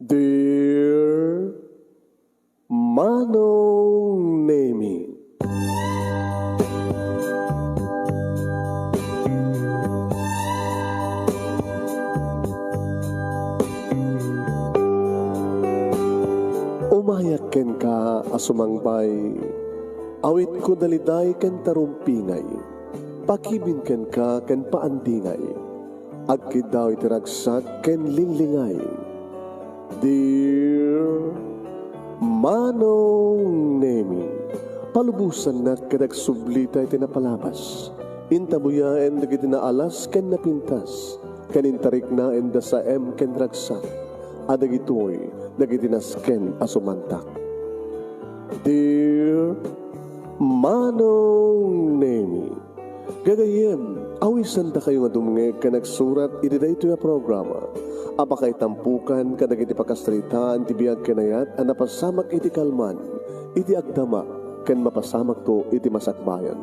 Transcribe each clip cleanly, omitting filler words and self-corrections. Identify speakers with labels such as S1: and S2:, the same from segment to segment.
S1: Dear Manong Nemi, umayak ken ka asumangbay, awit ko daliday ken tarumpingay, pakibin ken ka ken paandingay, agkid daw itiragsak ken linglingay. Dear Manong Nemi, palubusan na kadagsublita iti napalabas, intabuyaen dagiti naalas ken napintas, kanintarik na enda sa ken ragsak, adagitoy dagiti nasken asumantak. Dear Manong Nemi, gagayem, awisan da kayo nga dumngeg ka nagsurat iti dayto nga programa. Apakay tampukan kadagiti pakasritaan ti biag kenayat a napasamak iti kalman, iti agdama ken mapasamak to iti masakbayan.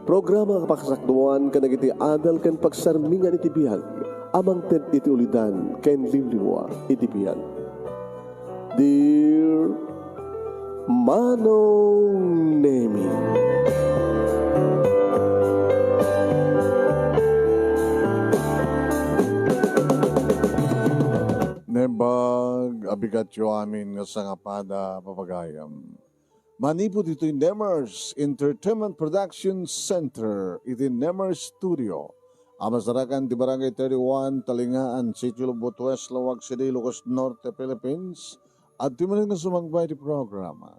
S1: Programa kapakasakduan kadagiti adal ken pagsarmingan iti biag, amang ted iti ulidan ken limlimwa iti biag. Dear Manong Nemi,
S2: Nebag, abigat yo amin nga sangapada papagayam. Manipod ito yung Nemers Entertainment Production Center, iti Nemers Studio. Amasarakan di Barangay 31, Talingaan, Sitio Lubot West, Lawag City, Ilocos Norte, Philippines. At di man nga sumagbay di programa.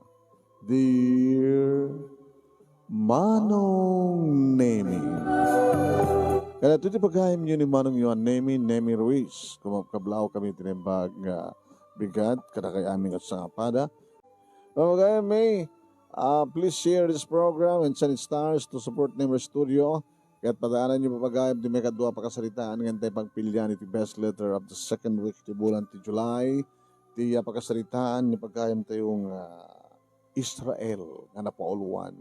S2: Dear Manong Nemi. Kaya ito pagkayam nyo ni Manong Yuan Nemi Ruiz. Kumapkablaw kami tinembag nga bigat, kada kay aming at sangapada. Pagkayam may, please share this program and send it stars to support Nemer Studio. Kaya't padaanan nyo papagayam di may kadwa pakasalitaan nga tayo pagpilyan iti best letter of the second week ti bulan ti July. Ti pakasalitaan ni pagkayam tayong Israel nga napauluan.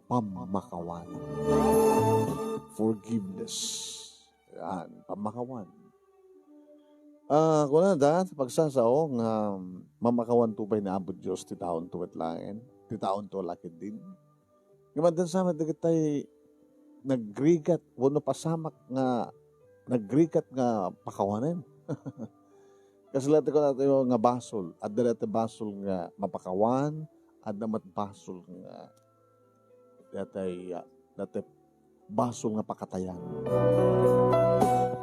S2: Pamakawan. Forgiveness. Yan, pamakawan. Kung na pagsasao nga mamakawan tupay na abot Diyos ti taon tuwet langin, ti taon to lakid din. Ngaman sama dagit tayo nagrigat, wano pasamak nga nagrigat nga pakawanan. Kasi lahat ko natin nga basol, at dala basol nga mapakawan, at namat basol nga dati basol nga pakatayan.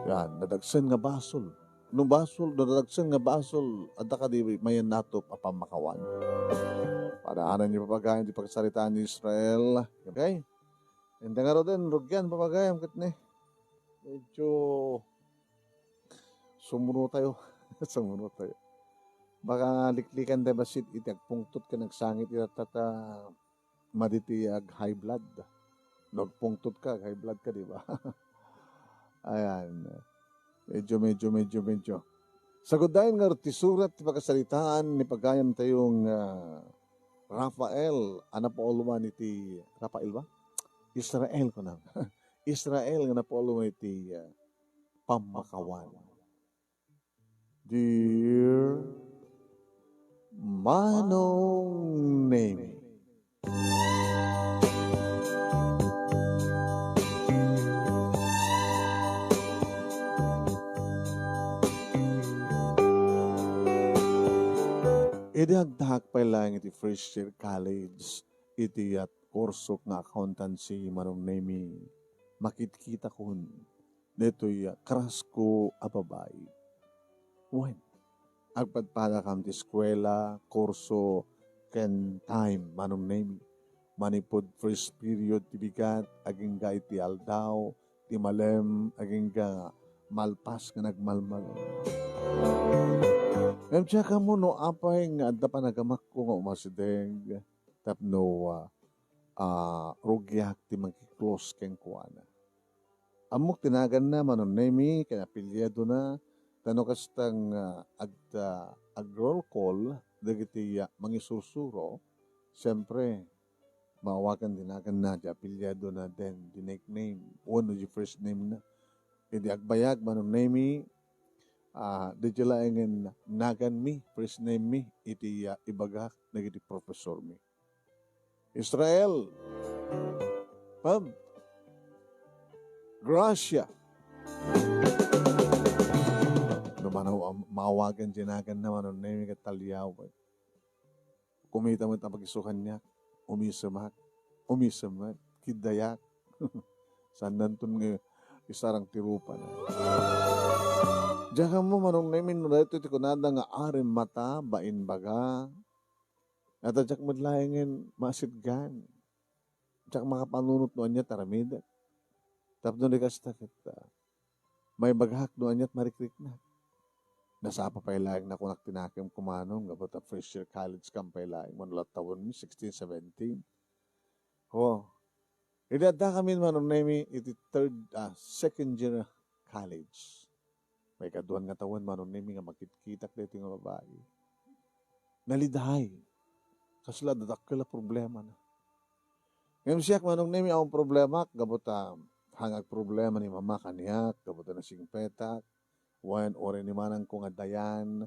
S2: Yan, nadagsen nga basol. Nung basol, nadagsen nga basol, at ka di mayan natop apamakawan. Padaanan niyo papagayan di pagsalitaan ni Israel. Okay? Hindi nga ro din, rugyan papagayan. Medyo sumuno tayo. Sumuno tayo. Baka liklikan tayo basit itagpungtot ka nagsangit itatata maditiyag high blood. Nagpungtot ka, high blood ka, di ba? Ayan. Medyo. Sagudayin nga tisurat ti pagkasalitaan ni pagayam tayong Rafael, anapauluman iti Rafael ba? Israel ko na. Israel nga napauluman iti pamakawan. Dear Manong Nemi, idagdag pa lang iti first year college, iti at kursok nga accountancy Manong Nemi, makitkita kun, dito'y krasko ababay. When? Agpadpada kam ti eskwela, kurso, ken time, Manong Nemi, manipod first period ti bigat, aging ga iti aldaw, ti malem, aging ga malpas nga nagmalmal. Ngayon ka mo no apay nga adda pa nagamak ko nga umasideng tapno rugyak ti magkiklose ken kuana. Amok tinagan na Manong Nemi kaya pilyado na tano kastang ag-roll call dagiti mangisursuro siyempre maawakan tinagan na di pilyado na den di nickname one di first name na hindi agbayag Manong Nemi di jala ingin nagan mi, first name mi, iti ibagak, nagiti professor mi. Israel, pam, Gracia. Numanaw, mawagan jinagan naman, name katalyaw. Kumita mo ang pag-isukan niya, umisamat, kidayak. Saan nantun nga isarang tirupa na. Diyan mo manong namin rito iti kunada nga arim mata, bain baga. At adyak madlayangin masidgan. Diyak makapanunot noon niya taramida. Tapos doon kasta kita. May baghak noon niya at marikrik na. Nasa pa pailayang na kunak tinakim kumanong. About a first year college kam pailayang. Manulat tawon mi, 16, 17. Oh. Idada kami manong namin iti second year college. May kaduan nga tawan manon nimi nga magkitkitak dito nga babae. Nalidahay. Kasla dadakkel problema na. Ngayon siya manong nimi ang problema gabuta hangag problema ni mama kaniyak gabuta na sing petak. Wan ore ni manang ko nga dayan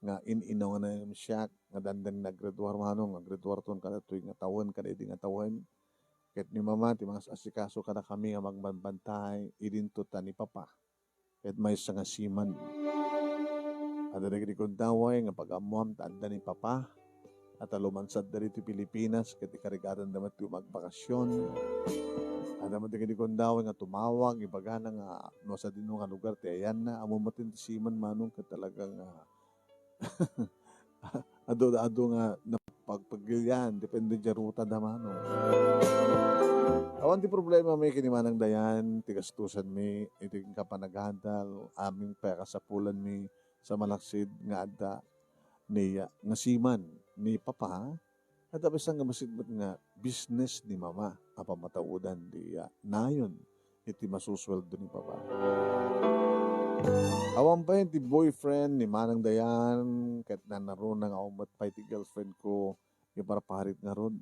S2: nga ininaw na siya nga dandan naggraduar manong nga graduar ton kada tuig nga tawon kada idi nga tawon. Ket ni mama ti mga asikaso kada kami nga magbantay idinto ta ni papa. Ket may nga siman. Ada dagiti kundaway nga pag-amuam taanda ni papa at alumansad dari ti Pilipinas ket ikarigatan damat ti magbakasyon. Ada man dagiti kundaway nga tumawag ibagana nga no sa dino nga lugar ti ayan na amo matin ti siman manong ket talagang ado nga napagpagilyan depende di ruta da manong. Awan ti problema may kinimanang dayan, tigastusan mi, iti kapanaghandal, aming pekasapulan mi sa malaksid nga adda niya, nga siman ni papa, at tapos nga masidmat nga business ni mama, apamataudan diya, nayon, iti masusweldo ni papa. Awan pa yun, ti boyfriend ni manang dayan, kahit na naroon nga umat pa iti girlfriend ko, yung para paharit nga ron,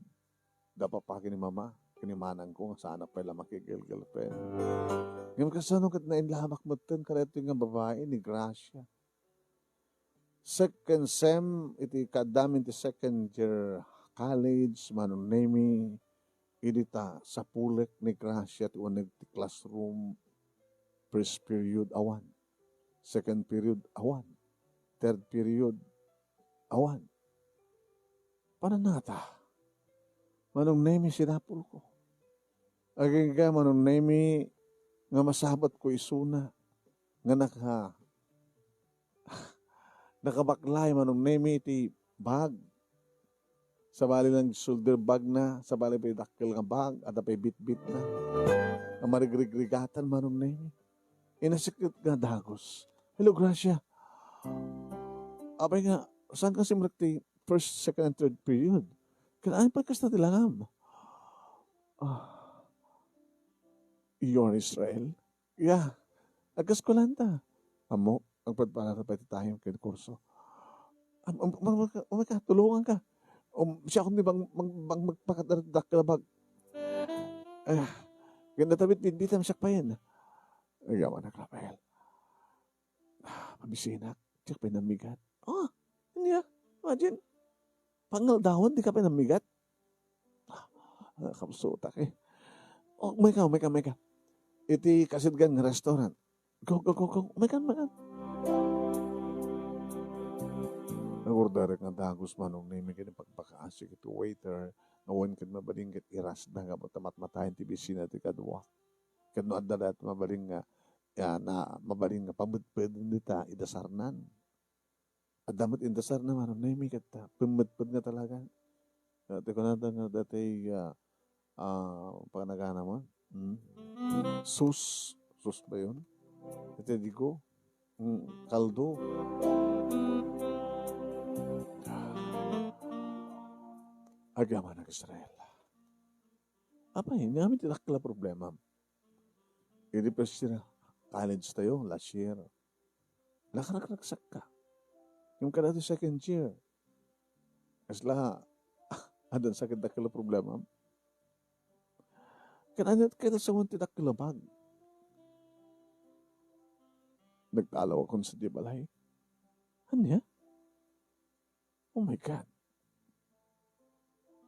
S2: dapapaki ni mama. Kinimanang ko, sana pala makigil-girlfriend. Ngayon kasano kat na inlamak mo ten, kareto nga babae ni Gracia. Second sem, iti kadamin ti second year college, manong nemi, idita sa pulek ni Gracia, ti unag ti classroom, first period, awan. Second period, awan. Third period, awan. Pananata. Manong nemi sinapul ko. Aging ka manong nemi nga masabat ko isuna nga nakabaklay manong nemi iti bag. Sa bali lang shoulder bag na, sa bali pa dakkel nga bag, at pa bit-bit na. Ang marigrig-rigatan manong nemi. Inasikit nga dagos. Hello, Gracia. Abay nga, saan kasi ti first, second, and third period? Kailangan pa kasta tilangam. You're Israel? Yeah. Agas ko lang ta. Amo, ang pagpapalala pa ito tayong kurso. Umay ka, tulungan ka. Siya kung di bang magpakadadak ka bag. Ganda tabit, bitam siya pa yan. Ayawan na, Rafael. Pabisinak, siya pa namigat. Hindi imagine. Pangal dahon, di ka pa namigat. Kapsutak eh. May ka. Iti kasidgan nga restaurant. Go. May ka. Nag-order nga dagos manong name kini pagpakaasik iti waiter. Ngawan kad mabaling kat iras na nga matamat-matahin ti bisina ti kadwa. Kad no adda dat mabaling nga mabaling nga pamudpud nita idasarnan. At damat indasar na manong name kat pamudpud nga talaga. Dati ko na nga dati panagana mo. Sus ba yun? Ito di ko. Kaldo. Agama ng Israel. Apa yun? Namin tinakla problema. Hindi pa sila college tayo last year. Nakarakraksak ka. Yung kada second year. Kasla, adan sakit dakila problema. Kananyat kita sa wanti dakila bag. Nagtalaw ako sa di balay. Anya? Oh my God.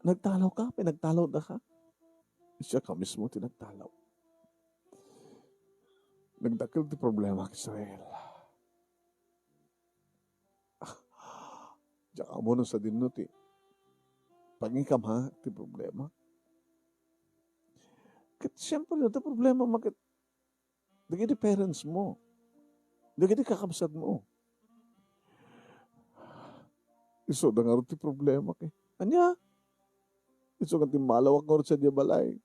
S2: Nagtalaw ka? Pinagtalaw na ka? Siya ka mismo tinagtalaw. Nagdakil ti problema kay Israel. Diyan ka mo sa dinuti. Pangikam ha, ti problema. Kat siyempre na ti problema, makit dagiti parents mo. Dagiti kakabsat mo. Iso da nga rin ti problema kay. Anya? Iso nga ti malawak nga rin sa diabalay.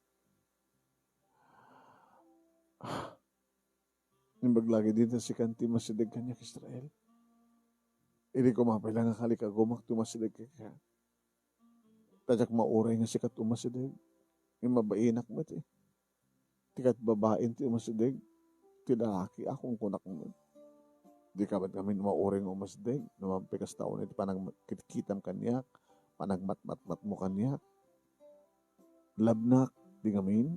S2: Yung baglagi dito si kanti masidag kanya kay Israel. Hindi ko mapailang nga kalika gumak tumasidag ka. Tadyak mauray nga sikat umasidag. Yung mabainak mo ti. Tikat babain ti umasidag. Tinaki akong kunak mo. Di ka ba't kami mauray nga umasidag. Namampikas taon iti panang kitkitam kanyak. Panang mat-mat-mat mo kanyak. Labnak. Di ngamin.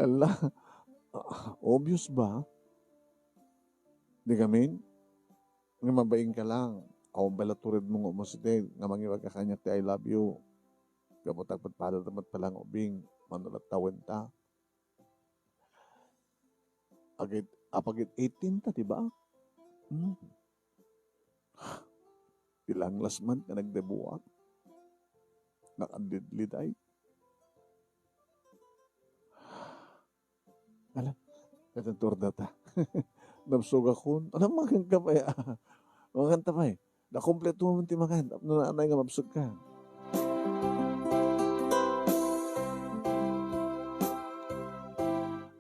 S2: Ala. Obvious ba? Di ngamin. Nga mabaing ka lang. Ako balaturid mo nga umasidag. Nga mangiwag ka kanyak ti I love you. Gamot pala dapat palang ubing. Manulat tawin ta. Apagit 18 ta, diba? Ilang last month na nagdebuak. Nakandidlid ay. Alam, katantor na ta. Nabsog ako. Alam, magang ka pa ya. Magang ta pa eh. Nakompleto mo ti magan. Nanay nga mabsog ka.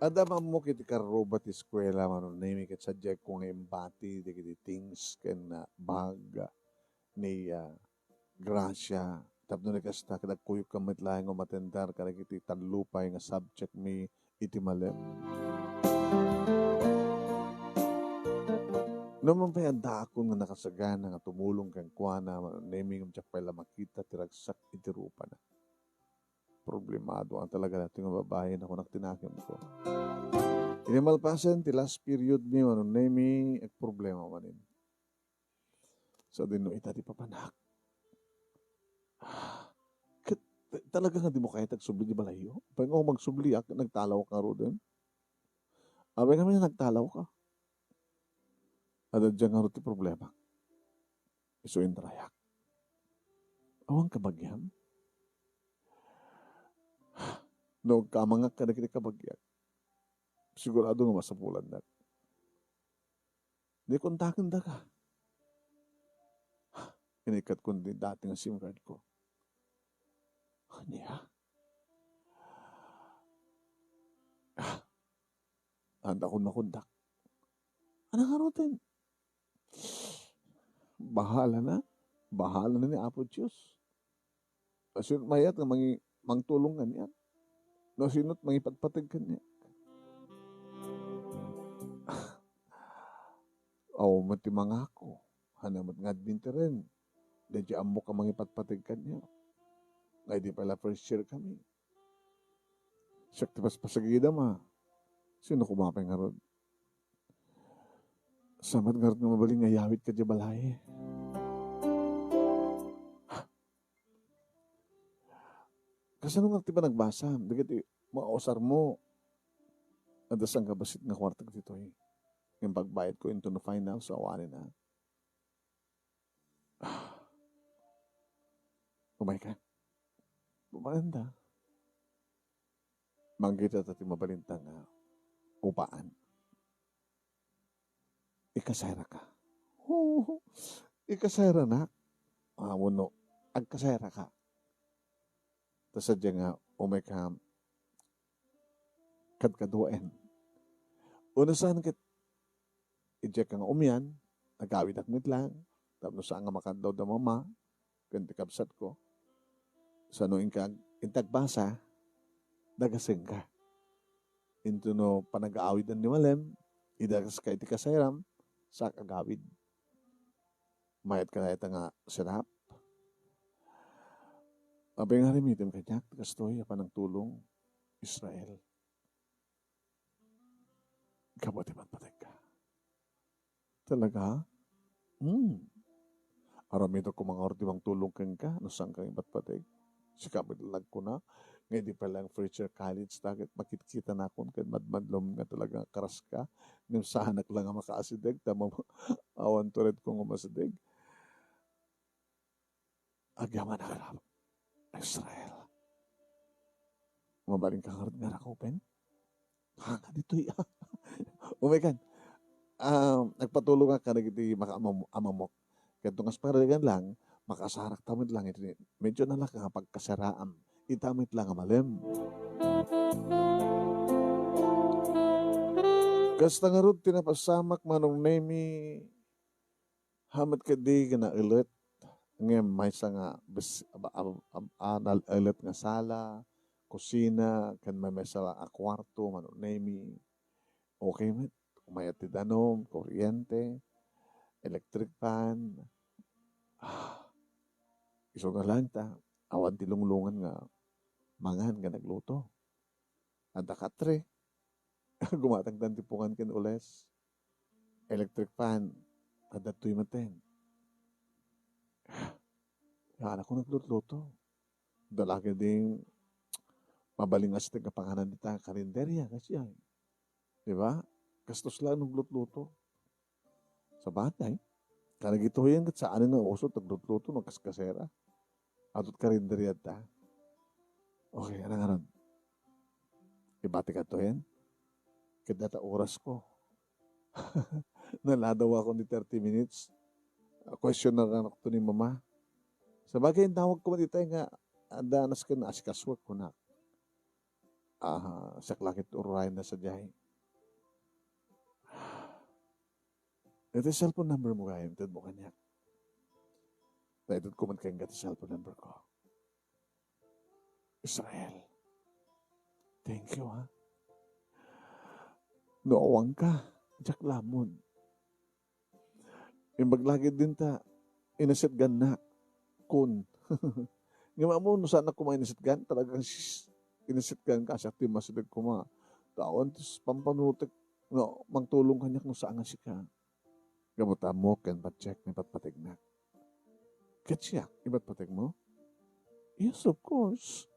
S2: Adamam mo kiti karuba ti eskwela manon nami ket sadya kung embati di kiti things ken bag ni grasya tapno ni kasta kadagkuyok kamit laeng nga matendar kada kiti tanlupay nga subject mi iti malem. Naman pa anda ako nga nakasagana nga tumulong kang kuana nami nga pala makita ti ragsak iti rupa na. Problemado ang talaga natin nga babae na kunak tinakim ko. Inimalpasan, ti last period mi, ano na mi, problema manin. So, din no, ita di papanak. Talaga nga di mo kaya tagsubli di balayo? Pag ako magsubli, nagtalaw ka ro din. Abay naman nagtalaw ka. At dyan nga ro ti problema. Iso intrayak. Awang kabagyan. No, kamangak ka na kini kabagyan. Sigurado nga masapulan na. Di kontakin da ka. Inikat ko din dati nga SIM card ko. Niya. Handa ko nakundak. Ano nga rotin? Bahala na. Bahala na ni Apo Diyos. Asin mayat nga mangtulong ka niya. No, sinot mangipatpatag ka niya. Aw, mati mga ako. Hanamat nga din rin. Dadya ambo ka mangipatpatag ka niya. Ngay di pala first year kami. Sakti pas pasagida ma. Sino kumapay nga ron? Samat nga ron nga mabaling nga yawit ka dya balay. Kasi nung nga ba nagbasa, dagiti mausar mo. Adasang kabasit nga kwartag dito eh. Yung pagbayad ko into the final, so awanin na. Umay ka. Bumaganda. Manggita tati mabalintang upaan. Ikasayra ka. Ikasayra na. Wano, agkasayra ka. Tapos sadya nga, umay ka, kadkaduan. Una saan kit, ijek nga umyan, nagawid akmit lang, tapos saan nga makandaw da mama, ganti kapsat ko, sa no intagbasa, dagaseng ka. Into no panag-aawidan ni Malem, idagas ka iti kasayram, sa kagawid. Mayat ka na ita nga sirap. Abay nga rimitim kanyak, kastoy, panang tulong, Israel. Talaga? Hmm. Aramito ko mga orti bang tulong kang ka, no saan kang iba't patig. Si lag ko na, ngayon di pa lang first year college, takit makikita na akong kan madmadlom nga talaga karas ka. Ngayon sa anak lang ang makaasidig, tama mo, awan to red kong umasidig. Agyaman na karap, Israel. Mabaling ka nga rakopen? Hanga dito iya. Umikan, nagpatulong ka na giti makaamamok. Kaya tungas paraligan lang, makasarak tamit lang ito. Medyo nalak nga pagkasaraam. Itamit lang ang malim. Kasta nga rin tinapasamak manong nemi hamat ka di ka na ulit. Ngayon may sa nga anal ulit nga sala, kusina, kan may sa kwarto, manong nemi. Okay met, kumayat ti danom, kuryente, electric fan. Iso nga lang ta, awan ti lunglungan nga, mangan nga nagluto. Anda katre, gumatagdan ti pungan ken ules. Electric fan, ada tuy maten. Yan ako nagluto. Dalagi ding mabaling astig nga panganan nita karinderya kasi ay. Di ba? Gastos lang ng luto. Sa batay, kanagito yan kat saan nga uso tagluto ng kaskasera. Atot karinderya ta. Okay, anong aron? Ibati ka to yan? Kadata oras ko. Naladaw ako ni 30 minutes. Question na lang ako ni mama. Sa bagay, tawag ko man itay nga, danas ka na asikaswag ko na. Saklakit uray na sa diyahe. Ito yung cellphone number mo kaya, ito mo kanya. Ito ko man kayong gati cellphone number ko. Israel, thank you ha. Noawang ka, Jack Lamon. Imbaglagid din ta, inasitgan na, kun. Nga mo, no saan ako mainasitgan, talagang inasitgan ka, siya timasidag ko ma. Taon, tis pampanutik, no, magtulong kanya kung saan nga siya. Gamuta mo, kan pa-check, may patpatig na. Kaya iba't patig mo? Yes, of course.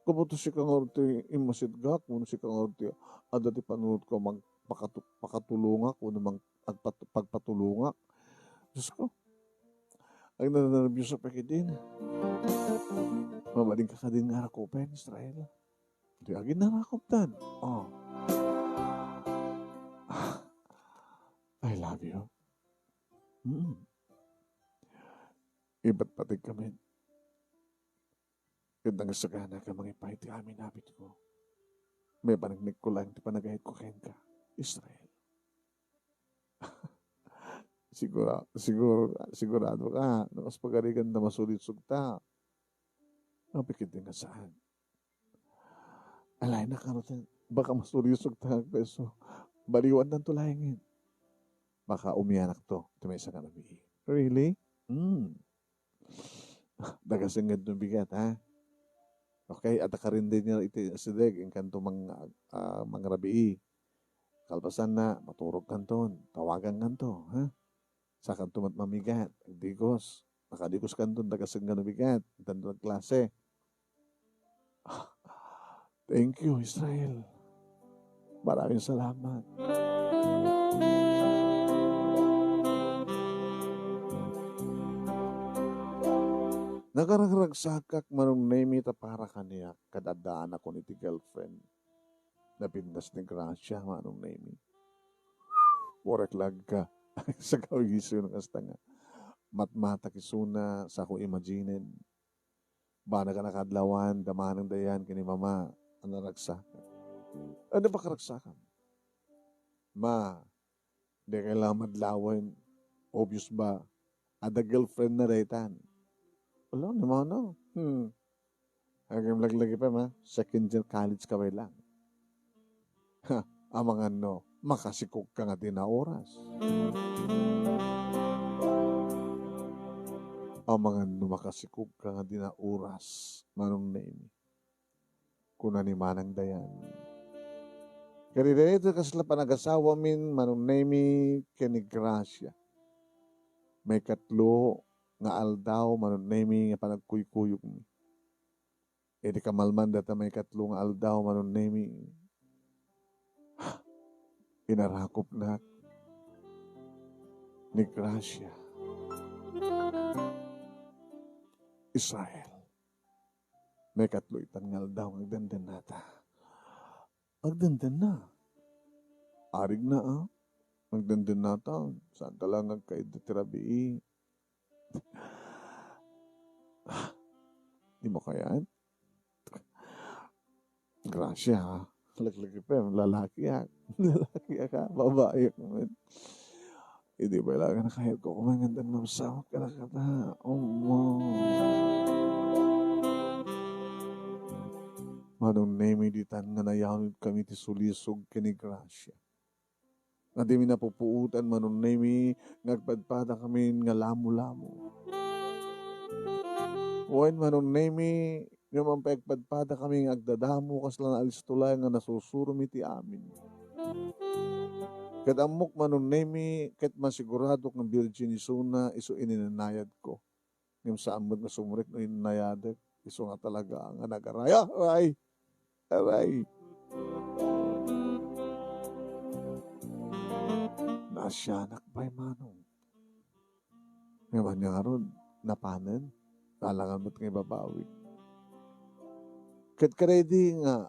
S2: Kabuto si kang orti imasidgak, kung si kang orti ada ti panunod ko magpakatulungak, kung namang pagpatulungak. Diyos ko, ay nananarabyo sa pakidin. Mamaling ka din nga rakopen, Israel. Di agin narakop tan. Oh. I love you. Iba't patig kami. Gandang sagana ka mga ipahit ti amin nabit ko. May panagnig ko lang ti panagahit ko kain ka. Israel. Sigurado ka. Nakas pagarigan na masulit sugta. Napikit din nga saan. Alay na karotan. Baka masulit sugta. Peso. Baliwan ng tulayangin. Baka umiyanak to. Ito may isang kanabi. Really? Dagasingad ng bigat, ha? Okay, at ka rin din niya iti asideg, yung kanto mga rabii. Kalpasan na, maturog kanton, tawagan kanto, ha? Sa kanto mamigat, digos, nakadigos kanton, dagasing nga bigat, kanto ng klase. Thank you, Israel. Maraming salamat. Nakararagsakak manong name ita para kaniya kadadaan ako ni ti girlfriend. Napindas ni Gracia manong name. Warak lag ka. Sa kawigiso ng kasta nga. Matmata kisuna sa ako imaginin. Bana ka nakadlawan, damanang dayan kini mama ang naragsakan. Ano ba karagsakan? Ma, di kailangan madlawan. Obvious ba? Ada girlfriend na daytan. Wala naman no. Hanggang laglagi pa ma, second year college ka ba lang. Amang ano, makasikog ka nga din na oras. Amang ano, makasikog ka nga din na oras. Manong name. Kuna ni Manang Dayan. Kaya dito kasla panag-asawa min manunemi kini Gracia. May katlo nga aldaw manunemi nga panagkuykuyok mi. E di kamalman data may katlo nga aldaw manunemi. Inarakop na ni Gracia. Israel. May katlo itan nga aldaw agdandan nata. Agdandan na. Arig na Magdandan nata. Saan talang agkaid na tirabii. Di mo kayaan? Gracia ha. Laglagi pa yung lalaki ha. Lalaki ka. Babae ka. Hindi ba ilangan na kahit ko kumangandan mamsawak ka na kata. Manong nemi ditan nga nayawnid kami ti sulisog kini Gracia. Nga di mi napupuutan manong nemi ngagpadpada kami nga lamo-lamo. Wen manong nemi nga mampagpadpada kami nga agdadamo kasla na alistulay nga nasusuro mi ti amin. Ket amok manong nemi ket masigurado ng Virgin isuna iso ininanayad ko. Ngem sa amod nga sumurek no ininayadek iso nga talaga nga nagaraya. Aray. Nasyanak ba'y manong? Ngayon niya nga ron, napanan. Talangan mo't ngay babawi. Kat karedi nga,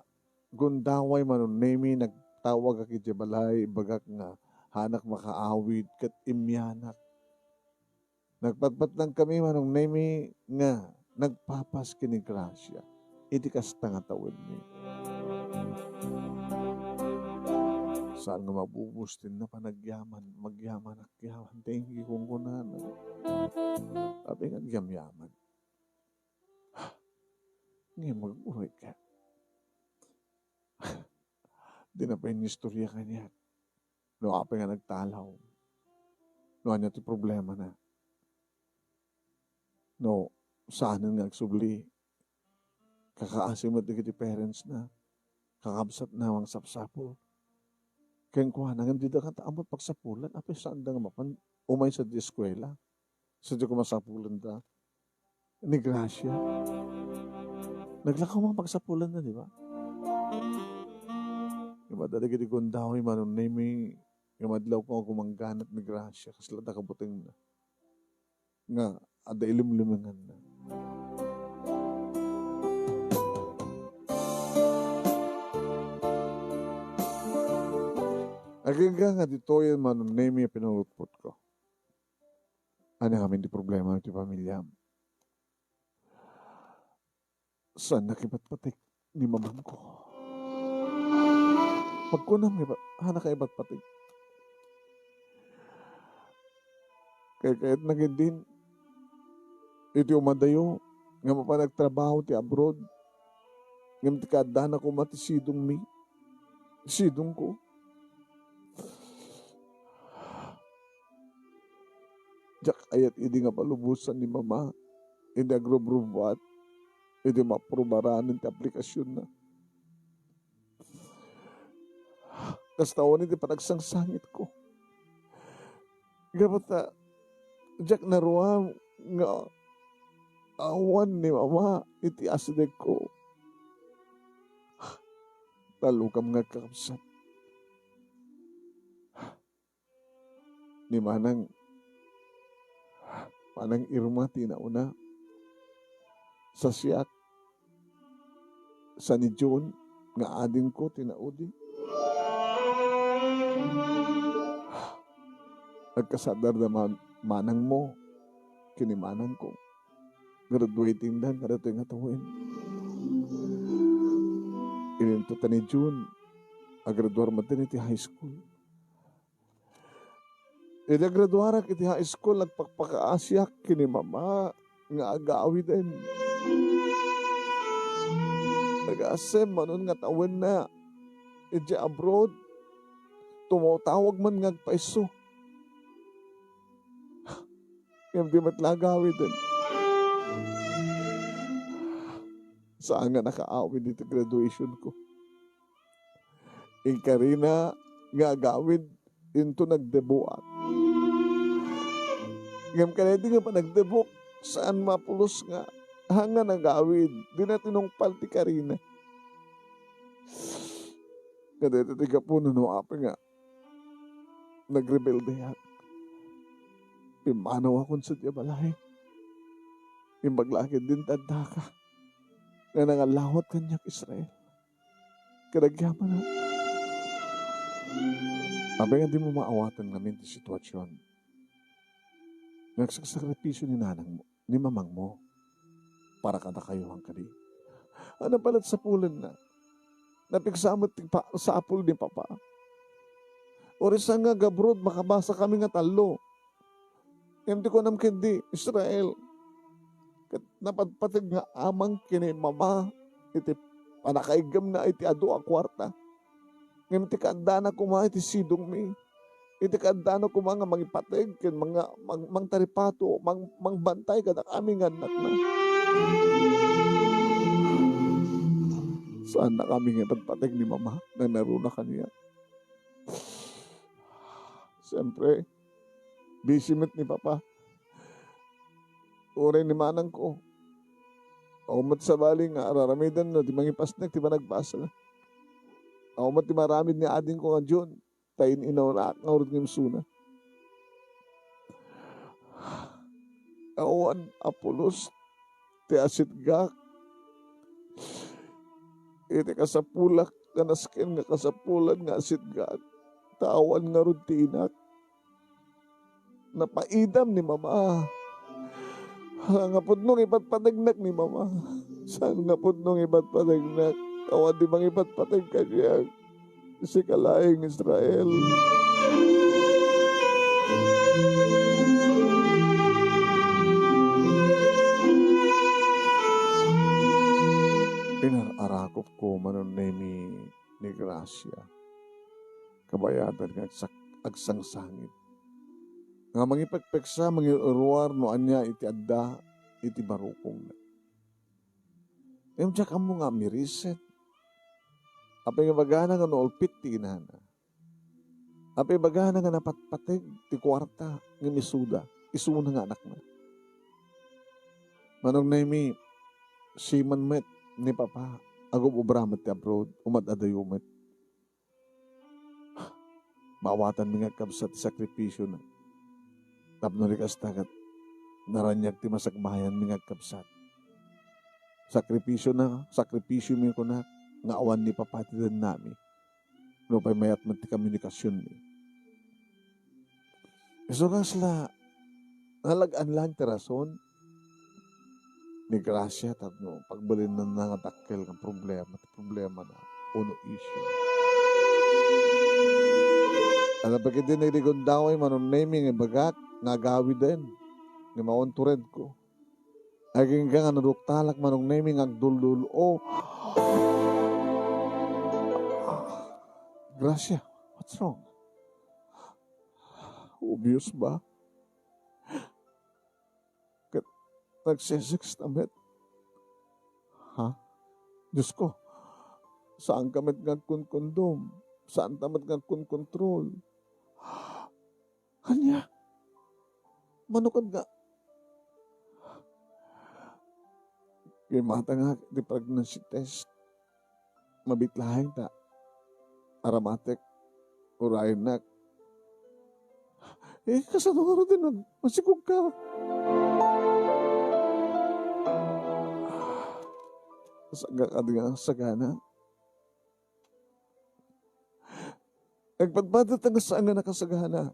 S2: gundaway manon nemi, nagtawag aki jabalay, bagak nga, hanak makaawid, kat imyanak. Nagpatpat lang kami manong nemi nga, nagpapas kini Gracia. Iti kasta nga tawid ni. Saan nga mabubustin na panagyaman, magyaman akyaman, thank you kung kunan. Sabi nga yaman. Ngayon mag-uwi ka. Di na pa yung istorya kanya. No, apa nga nagtalaw. No, anya ti problema na. No, saan nga nagsubli. Kakaasim mo ti parents na. Kakabsat na ang sapsapol. Kaya kuha na, hindi na kataamot pagsapulan. Apay saan da nga mapan, umay sa di eskwela. Sa di ko masapulan da. Ni Gracia. Naglakaw mga pagsapulan na, di ba? Yung madalagi di kundahoy, manon na yung madlaw pa ako kumangganat ni Gracia. Kasi lata kabuting na. Nga, ada ilim-limangan na. Agaga nga dito yan manon na yung pinulutpot ko. Ano kami di problema ng pamilya. Saan nakibat-patik ni mamang ko? Pagkunam, nakibat-patik. Kaya naging din, iti umadayo, nga mapanagtrabaho ti abroad, nga matikadana ko matisidong mi, sidong ko. Diyak ayat idi nga palubusan ni mama, hindi agrobrubuat, hindi maprobaran ti aplikasyon na. Kastawan hindi panagsangsangit ko. Gabat na, diyak naruam nga awan ni mama, iti asdek ko. Talukam nga kakapsat. Ni manang Irma tinauna sa siyak sa ni June nga ading ko tinaudi. Nagkasadar na manang mo kinimanang ko. Graduating dan kada ito yung atawin. Ininto ta ni June agraduar maternity high school. Graduara kiti high school nagpakpakaasyak kini mama nga agawi din. Nag-asem manon nga tawin na iti abroad tumutawag man ngagpaiso. Yung di matlagawi din. Saan nga nakaawi dito graduation ko. Karina nga gawid into nagdebuak. Ngam kanedi nga pa nagdebuk saan mapulos nga hanga nagawid. Di na tinungpal ti Karina. Kada ito tiga po no apa nga nagrebeldehan. Pimanaw akong sa diya balay. Imbaglakid din tanda ka. Nga nangalawat kanyak Israel. Kadagyaman na. Abay nga di mo maawatan namin ti sitwasyon. Nagsasakripisyo ni nanang mo, ni mamang mo, para kada kayo ang kadi. Ano palat sa pulan na, napigsamot sa apul ni Papa. Orisa nga gabrod, makabasa kami nga talo. Hindi ko nam kendi, Israel. Napadpatid nga amang kini mama, iti panakaigam na iti ado a kwarta. Ngayon iti kaandana ko mga iti sidong mi. Iti kaandana ko mga mangipatig, mga mangtaripato, mangbantay kada kami nga anak na. Saan na kami nga patpatig ni mama na naruna kaniya. Siyempre, busy met ni Papa. Uray ni manang ko. Aumat sa bali nga araramidan no, di mangipasnek, di ba nagbasa na. Aumat di maramid ni ading ko nga John. Tayin inawrak nga urod ng suna. Awan Apolos, ti asitgak. Iti kasapulak, kanaskin nga kasapulan nga asitgak. Tawan nga rod ti inak. Napaidam ni mama. Nga po nung ipatpatignak ni mama. Saan nga po nung ipatpatignak? Awan di bang ipatpatig kanya. Si kalaing Israel. Inarakop ko manon ni Gracia. Kabayadan nga agsangsangit. Nga mangipagpeksa, mangiruar no anya iti adda, iti barukong na. Yung tiyaka mo nga miriset. Apay nga bagana nga noolpit ti inana. Apay bagana nga napatpatig ti kwarta nga misuda. Isuna nga anak na. Manong na siman met ni Papa. Agom ubramat ti abroad. Umadadayumet. Maawatan mi nga kabsat ti sakripisyo na. Tapno rikas tagat. Naranyag ti masagbayan mi nga kabsat. Sakripisyo mi ko na. Nga awan ni papatidan nami. No pa'y mayat man ti komunikasyon ni. So nga sila, nalagaan lang ti rason ni Gracia tatno pagbalin na nangatakkel ng problema na uno issue. Ano pagkat din nagdigundaway manon naming ibagak nga gawi din nga mauntured ko. Aging nga naduktalak manong naming agduldulo. Gracia, what's wrong? Obvious ba? Nagsisex na met. Ha? Diyos ko, saan ka met nga kondom? Saan tamat nga kontrol? Kanya, manukad nga. Kaya mata nga, di pregnancy test. Mabitlahay ta. Aromatic, urayan nak. Kasano nga rin din, masikog ka. Sagana. Nagpadbadat nga saan nga nakasagana.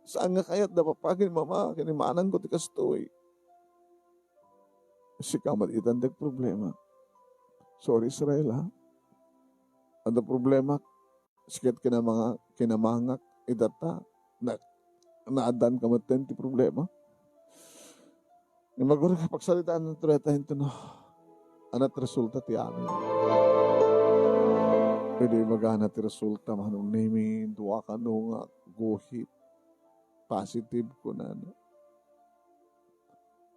S2: Saan nga kaya't napapagin mama, kinimanan ko ti kastoy. Si kamat itandag problema. Sorry Israel ha. Ano problema? Sikat ka na mga kinamangak, idata, naadan ka maten ti problema. Yung maguro ka pagsalitaan ng turetahin to no. Anat resulta ti amin. Pwede magana ti resulta manong name duwa ka no nga guhit. Positive ko na.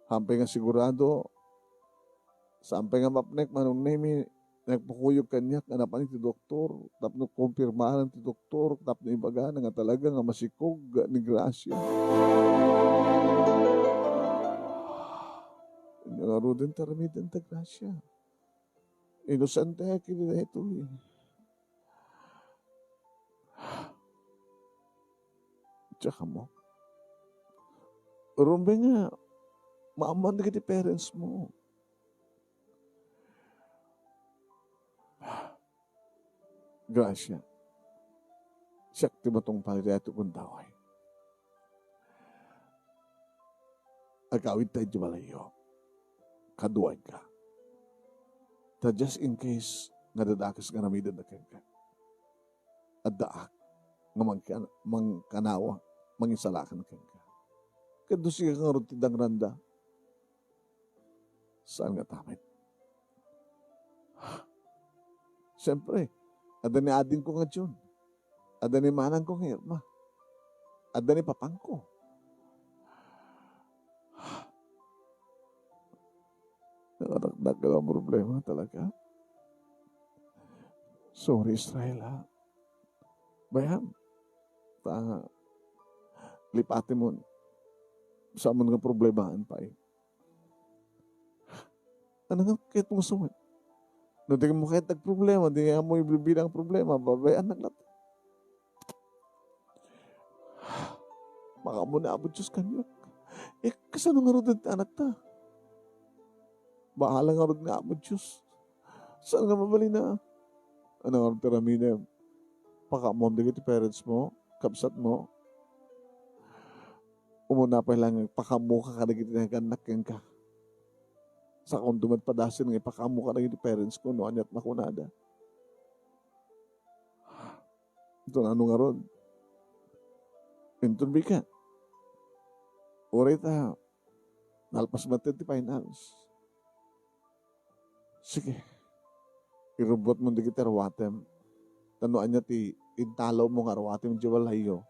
S2: Hampay nga sigurado sampay nga mapnek manong name nagpukuyog kanya, kanapan ti doktor, tapno kumpirmahan ti doktor, tapno ibaga na nga talaga nga masikog ni Gracia. Nga ruden taramidan ta Gracia. Inosante kini na ito eh. Tsaka mo, rumbe nga, maaman na kiti parents mo. Gracia. Siyak ti matong palireto kong daway. Agawid tayo di malayo. Kaduay ka. Ta just in case nga dadakas nga namidan na ka. At daak nga mangkanawa, mangisalakan ka. Kado siya nga ron tidang randa. Saan nga tamit? Siyempre, ada ni ading ko nga John. Ada ni manang ko nga Irma. Ada ni papang ko. Nakadagdag ka ang problema talaga. Sorry, Israel, ha? Bayan, lipatin mo sa amon nga problemahan pa eh. Ano nga kahit mong suwit? No, di mo kahit nagproblema, di nga mo ibibilang problema, babayan na natin. Baka mo na abot Diyos kanyo. Eh, kasano nga rin anak ta? Bahala nga rin nga abot Diyos. Saan nga mabali na? Ano nga rin tiramina? Pakamon di kiti parents mo, kapsat mo. Umuna pa lang, pakamu ka kada kiti naganak yan ka. Sa kung dumadpadasin nga, pakamu ka na kiti parents ko, no, anyat makunada. Ito na ano nga ron? Intunbi ka. Oray ta, nalpas matin ti finance. Sige, irubot mo di kiti arwatem. Tanuan niya ti intalaw mo nga arwatem di walayo.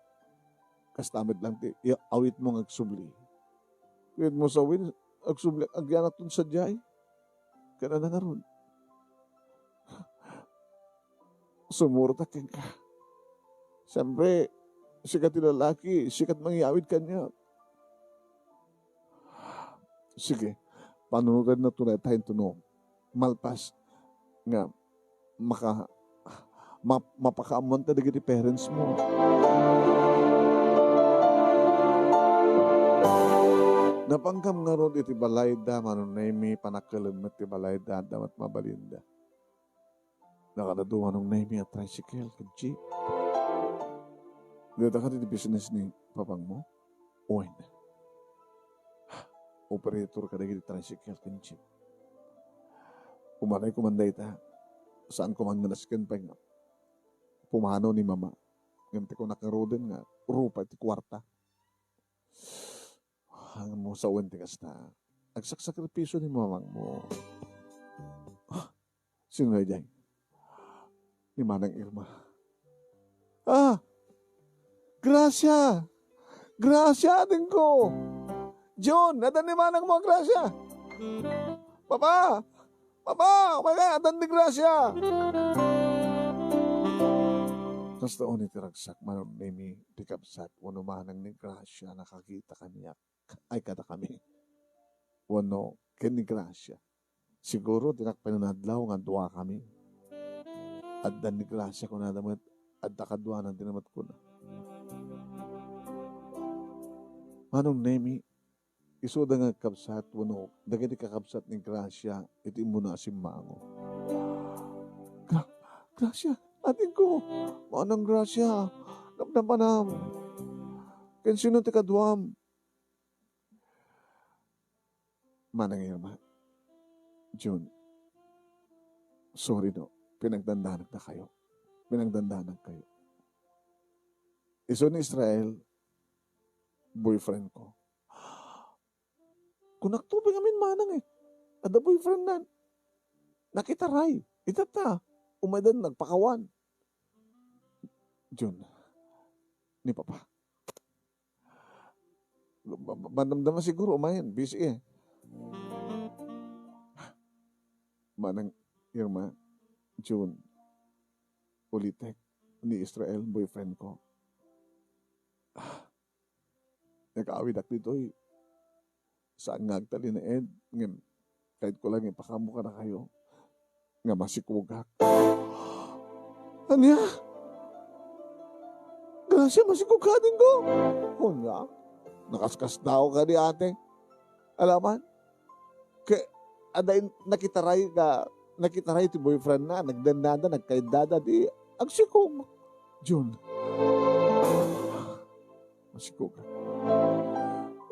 S2: Kastamit lang ti, awit mo nga agsubli. Kuyat mo sa awit, agsubli, agyanat tun sa jay. Kaya na nga ron. Sumurta ka. Siyempre, sikat ti lalaki, sikat mangyawid kanya. Sige, panunugan na tunay tayong tunong. Malpas nga mapakaamon ta dagiti parents mo. Napanggam nga ron iti balayda, manunaymi, panakalam iti balayda, damat mabalinda. Nakadaduwa nung naymi at tricycle, kag jeep. Dito ka iti business ni papang mo? Uy na. Operator ka dagiti tricycle, kag jeep. Umanay kumanday ta. Saan ko man nanaskin pa nga. Pumano ni mama. Ganti ko nakaroden nga. Rupa iti kwarta. Hanggang mo sa uwan tigas na. Agsakripisyo ni mamang mo. Sino na dyan? Ni Manang Irma. Gracia! Gracia din ko! John, adan ni Manang mo, Gracia! Papa! Papa! Kumaya, adan ni Gracia! Tapos doon itiragsak, manong nimi, tikabsat, wano manang ni Gracia, nakakita kaniya, ay kada kami. Wano, ken ni Gracia. Siguro, tinakpanunadlaw, nga duwa kami. Adan ni Gracia ko na damat, adda kadwa ng dinamat ko na. Manong nimi, isuda nga kabsat, wano, dagiti kakabsat ni Gracia, iti mo na asimmango. Gracia! Ating ko, manang Gracia, namnamanam. Ken sino ti kadwam? Manang Irma, June, sorry no, pinagdandanan na kayo. Pinagdandanan kayo. Iso ni Israel, boyfriend ko. Kung naktubig amin manang eh, ada boyfriend nan. Nakitaray, itata, umadan nagpakawan. June, ni Papa. Mandamdaman siguro, umayan, busy eh. Manang Irma, June, ulitek ni Israel, boyfriend ko. Nag-aawid ak dito eh. Saan nga agtali na Ed? Ngem, kahit ko lang ipakamo ka na kayo. Nga masikugak. Anya? Gracia, masikugatin ko. Kunya, nakaskas daw ka di ate. Alaman? Aday nakitaray ti boyfriend na, nagdandada, nagkaidada, di, agsikog. June. Masikog.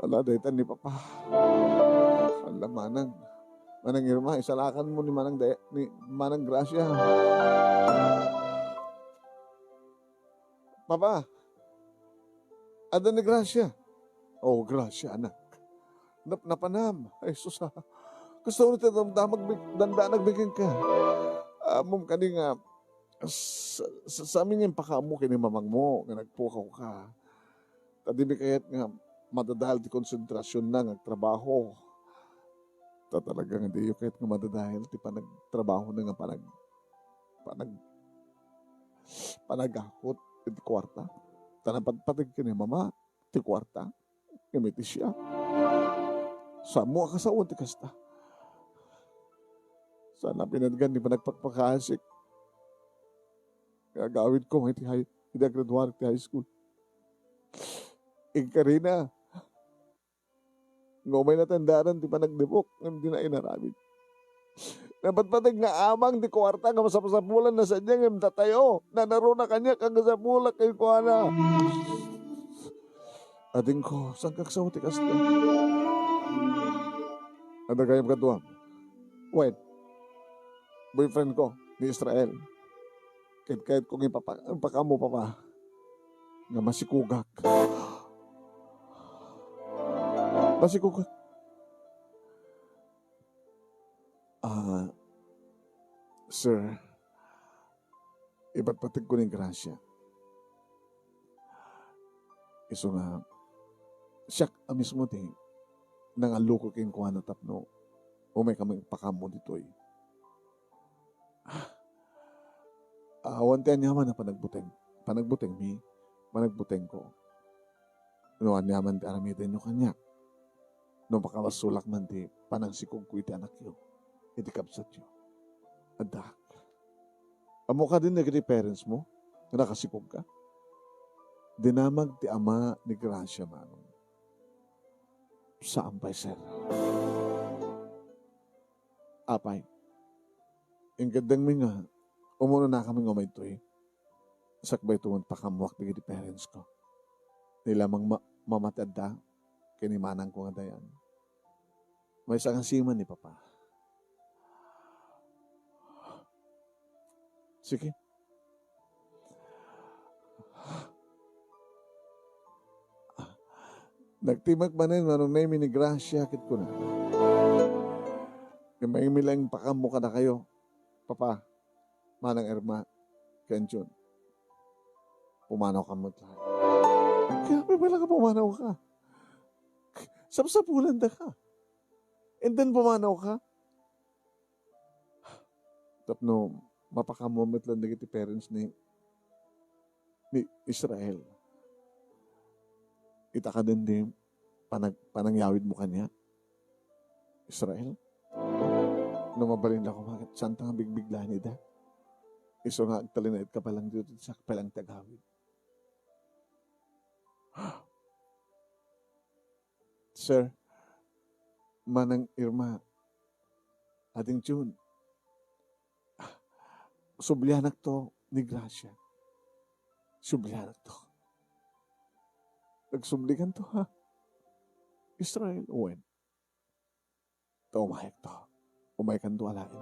S2: Ala, daytan ni Papa. Ala, Manang Irma, isalakan mo ni Manang Gracia. Papa, ada ni Gracia. Oh, Gracia, anak. Napanam. Ay, susa. Gusto ko nito danda nagbigyan ka. Mum ka nga, sa amin yung pakamu kini mamang mo, nga nagpukaw ka. Tadibi kayat nga, madadahal ti konsentrasyon na nagtrabaho. Talagang hindi yung kahit nga madadahil ti panagtrabaho na nga panagahot ti kwarta. Tanapagpatig ka ni mama ti kwarta. Gamiti siya. Samo ka sa unti kasta. Sana pinadgan ni panagpagpakasik. Gagawin ko hindi graduar ti high school. Karina, ngumay na tandaan ti panagdibok, hindi na inaramid. Dapat patag nga amang di kwarta nga masapasapulan na sa diyang yung tatayo. Nanaro na kanya kang gasapulak kay kuana. Ading ko, saan kaksaw ti kasta? Ano kayong katuwang? Wait, boyfriend ko, ni Israel. Kahit kong ipakamo pa nga masikugak. Masikugak. Sir, iba't patig ko ng grasya. Iso nga, siyak mismo ti, nang aluko kayong kuha na tapno, may kaming pakamo dito eh. Wantian niyaman na panagbuteng mi, panagbuteng ko. Nuwan niyaman ti aramitin nyo kanya. No makawasulak man ti, panangsikog ko iti anak yo, iti kapsat yo. Adak. Amo ka din naging parents mo, na nakasikog ka. Dinamag ti ama ni Gracia manong. Saan pa, sir? Apay. Ang gandang mi nga, umuno na kami ngumay to eh. Sakbay tuwan pakamuak di parents ko. Nilamang mamatad da, kinimanang ko nga dayan. May isang asiman ni Papa. Sige. Nagtimag ba na yun, anong name ni Gracia, kit ko na. May milang pakamo ka na kayo, Papa, Manang Irma, Kenchun. Pumanaw ka mo lahat. Kaya pala ka pumanaw ka. Sapsapulan da ka. And then pumanaw ka. Tapno, mapakamomit lang nagiti parents ni Israel. Ita ka din di panangyawid mo kanya. Israel. No mabalin lang ko bakit santa nga bigbigla ni da. Iso nga agtalinait ka palang dito sa palang tagawid. Sir, Manang Irma, ating June, sublianak to ni Gracia. Sublianak to. Nagsublikan to ha. Israel, when? To umayak to. Umayakan to alain.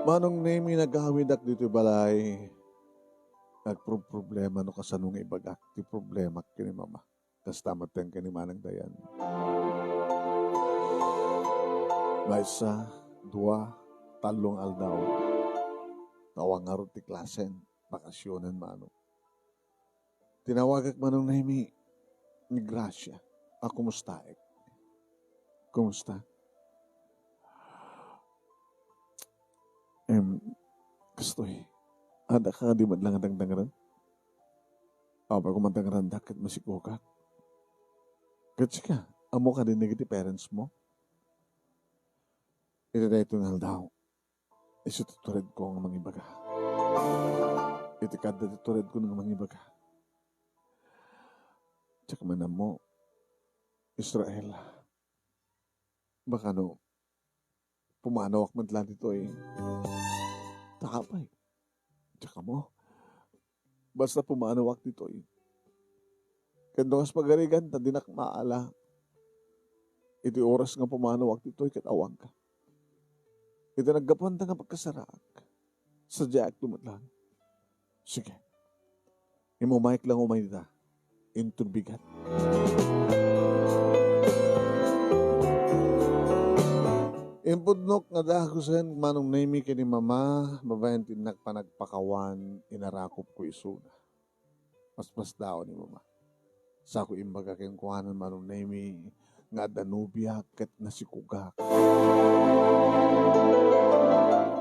S2: Manong name nagawid ak dito balay. Nagproblema no kasanong ibagak ti problema kini mama. Tas tamat ten kini manang dayan. May isa, dua, talong aldaw. Tawang nga ron ti klasen, bakasyonan mano. Tinawagak manong nahimi ni Gracia. Kumusta ek? Kumusta? Kastoy. Ada ka di man lang ang dangdangaran? Apa ko mandangaran dakit masikukak? Katsi ka, amo ka din negiti parents mo? Ito na ito nga daw. Isituturid ko ang mangibaga. Ito kada tuturid ko ng mangibaga. Tsaka man mo, Israel. Baka no, pumanawak man lang dito eh. Takapay. Tsaka mo, basta pumanawak dito eh. Kandungas pagarigan, tadinak maala. Iti oras nga pumanawak dito eh, katawang ka. Ito naggapunta nga pagkasaraak. Sadya ak dumatlan. Sige. Imumayik lang umay nita. Into bigat. Impudnok nga dahusan manong naimi kini mama, babayan tinak panagpakawan, inarakop ko isuna. Mas daw ni mama. Sa ko imbaga kayong kuhanan manong naimi, nga danubya ket nasikugak.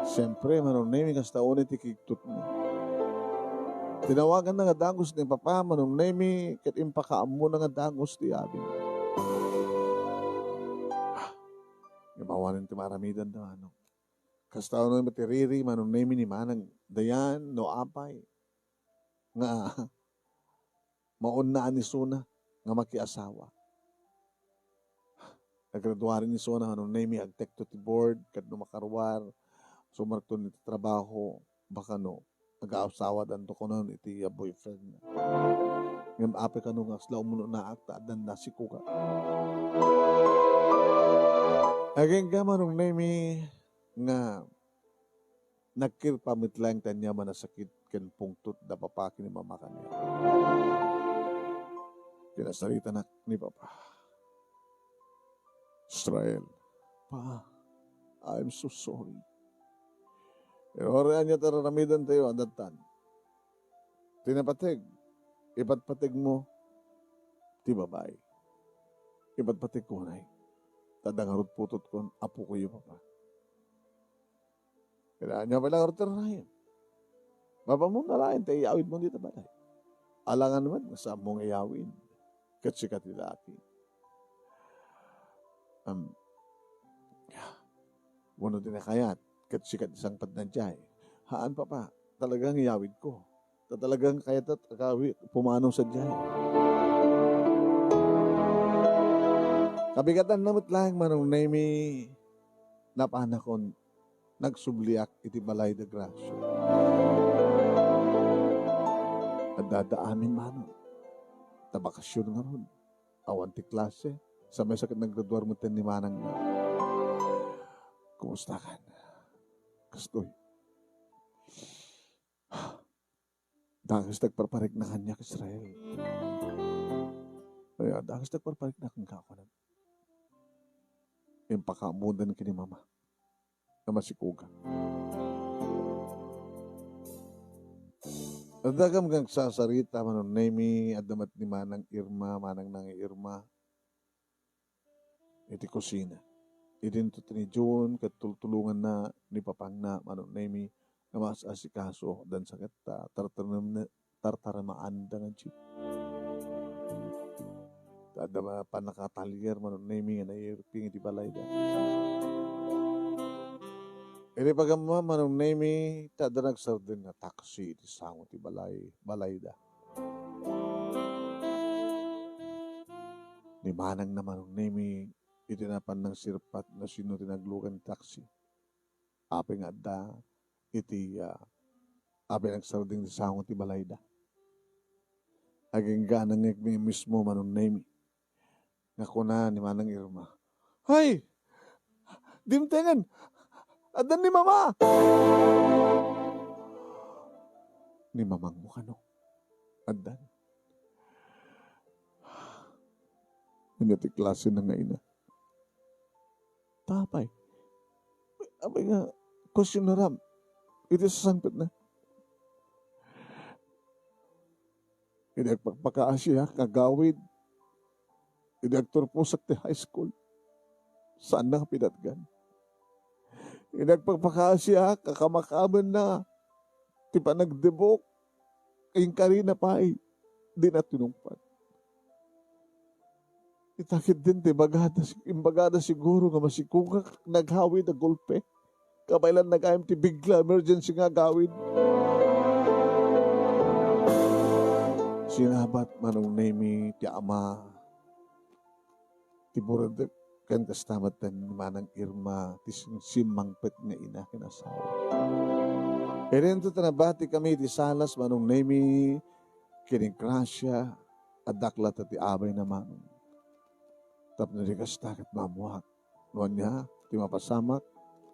S2: Siyempre, manong naimi kas taon iti kiktot mo. Tinawagan na nga dangos ni papa, manong naimi, ket impakaamo na nga dangos ti abing. Ibawanin ti maramidan na ano. Kastaw na matiriri, manong naimi ni manang dayan, no apay. Nga, maunaan ni Suna, nga makiasawa. Nagraduarin ni Suna, manong naimi, agtek to ti board, kad no makarwar, sumarto ni trabaho, baka no, nag-aasawa dan to ko nun, iti boyfriend na. Ngayon, apay ka nung aslaw mo na akta, dan nasiko ka. Aging ka manong naimi nga nagkirpamit lang tanya manasakit ken pungtot da papakin ni mama kanya. Kinasarita na ni papa. Israel, pa, I'm so sorry. Pero oran niya tararamidan tayo adatan. Tinapatig, ipatpatig mo, ti babae. Ipatpatig ko na tadangarot putot kon, apo ko yung papa. Kailangan niya pala nga roterayan. Papa mo nalayan, tayo iawid mo dito balay. Alangan naman, nasa mong iawin. Katsikat ilaki. Wano din na kayat, katsikat isang padnadyay. Haan papa, talagang iawid ko. Talagang kayat at pumanong sa dyay. Kabigatan namit lang manong naimi napanakon nagsubliak iti balay de Gracia. At dadaamin manong tabakasyon nga ron. Awan ti klase. Sa may sakit naggraduar mo ten ni manang na. Kumusta ka na? Kastoy. Dangis nagparparig na kanya Israel. Kaya dangis nagparparig na kang kakunan. Yung pakamudan kini mama na masikuga. At dagam kang sasarita manon naimi at damat ni manang Irma, manang nang Irma. Iti kusina. Idinto ni June, katultulungan na ni papang na manon naimi na mas asikaso dan sakit tartaramaan dangan chip. Ada panakatalier manon naming na irping iti balay da. Ini pagama manong nami tada nagsardin nga taxi iti sango ti balay da. Ni manang na manong nami itinapan ng sirpat na sino tinaglugan taxi. Ape nga da iti ape nagsardin ti sango ti balay da. Aging ganang mismo manong nami. Nga kuna ni manang Irma. Hay! Dimtengan! Adan ni mama! Ni mamang mo kano? Adan. Nangati klase na nga ina. Tapay, Abay nga, question na ram. Ito sa sangpit na. Inagpagpakaasya, kagawid. Inagturpusak ti high school. Saan na pinatgan? Inagpagpakaasya, kakamakaman na. Ti pa nagdebok. Yung karina pa ay, di na tinumpan. Itakit din, imbagada siguro nga masikungak naghawid na golpe. Kabaylan nag-ayam ti bigla, emergency nga gawid. Sinabat manong name ti ama, ti buradak, kan kastamatan ni manang Irma, ti simangpet nga ina kinasawa. Erinto tanabati kami ti salas manong name kining Krasya, adaklat at ti abay naman. Tapos narigastak at mamuhak. Nuwan niya, ti mapasamak,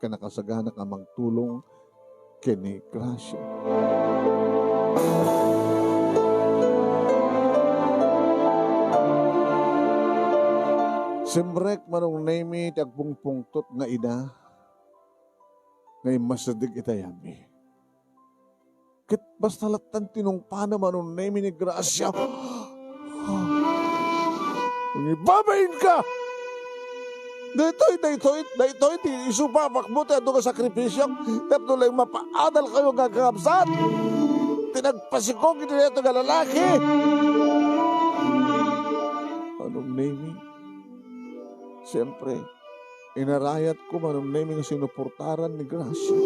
S2: kanakasaganak amang tulong kini Krasya. Simrek manong name ti agpungpungtot nga ina, ngay masadig itayami. Kit basta latan tinungpana manong name ni Gracia. Babayin ka! Daytoy, ti isupapak mo, ti ado ka sakripisyong, tapos lang mapaadal kayo gagakabsat. Tinagpasikog ito ito nga lalaki. Anong naming? Siyempre, inarayat ko manong naming sinuportaran ni Gracia.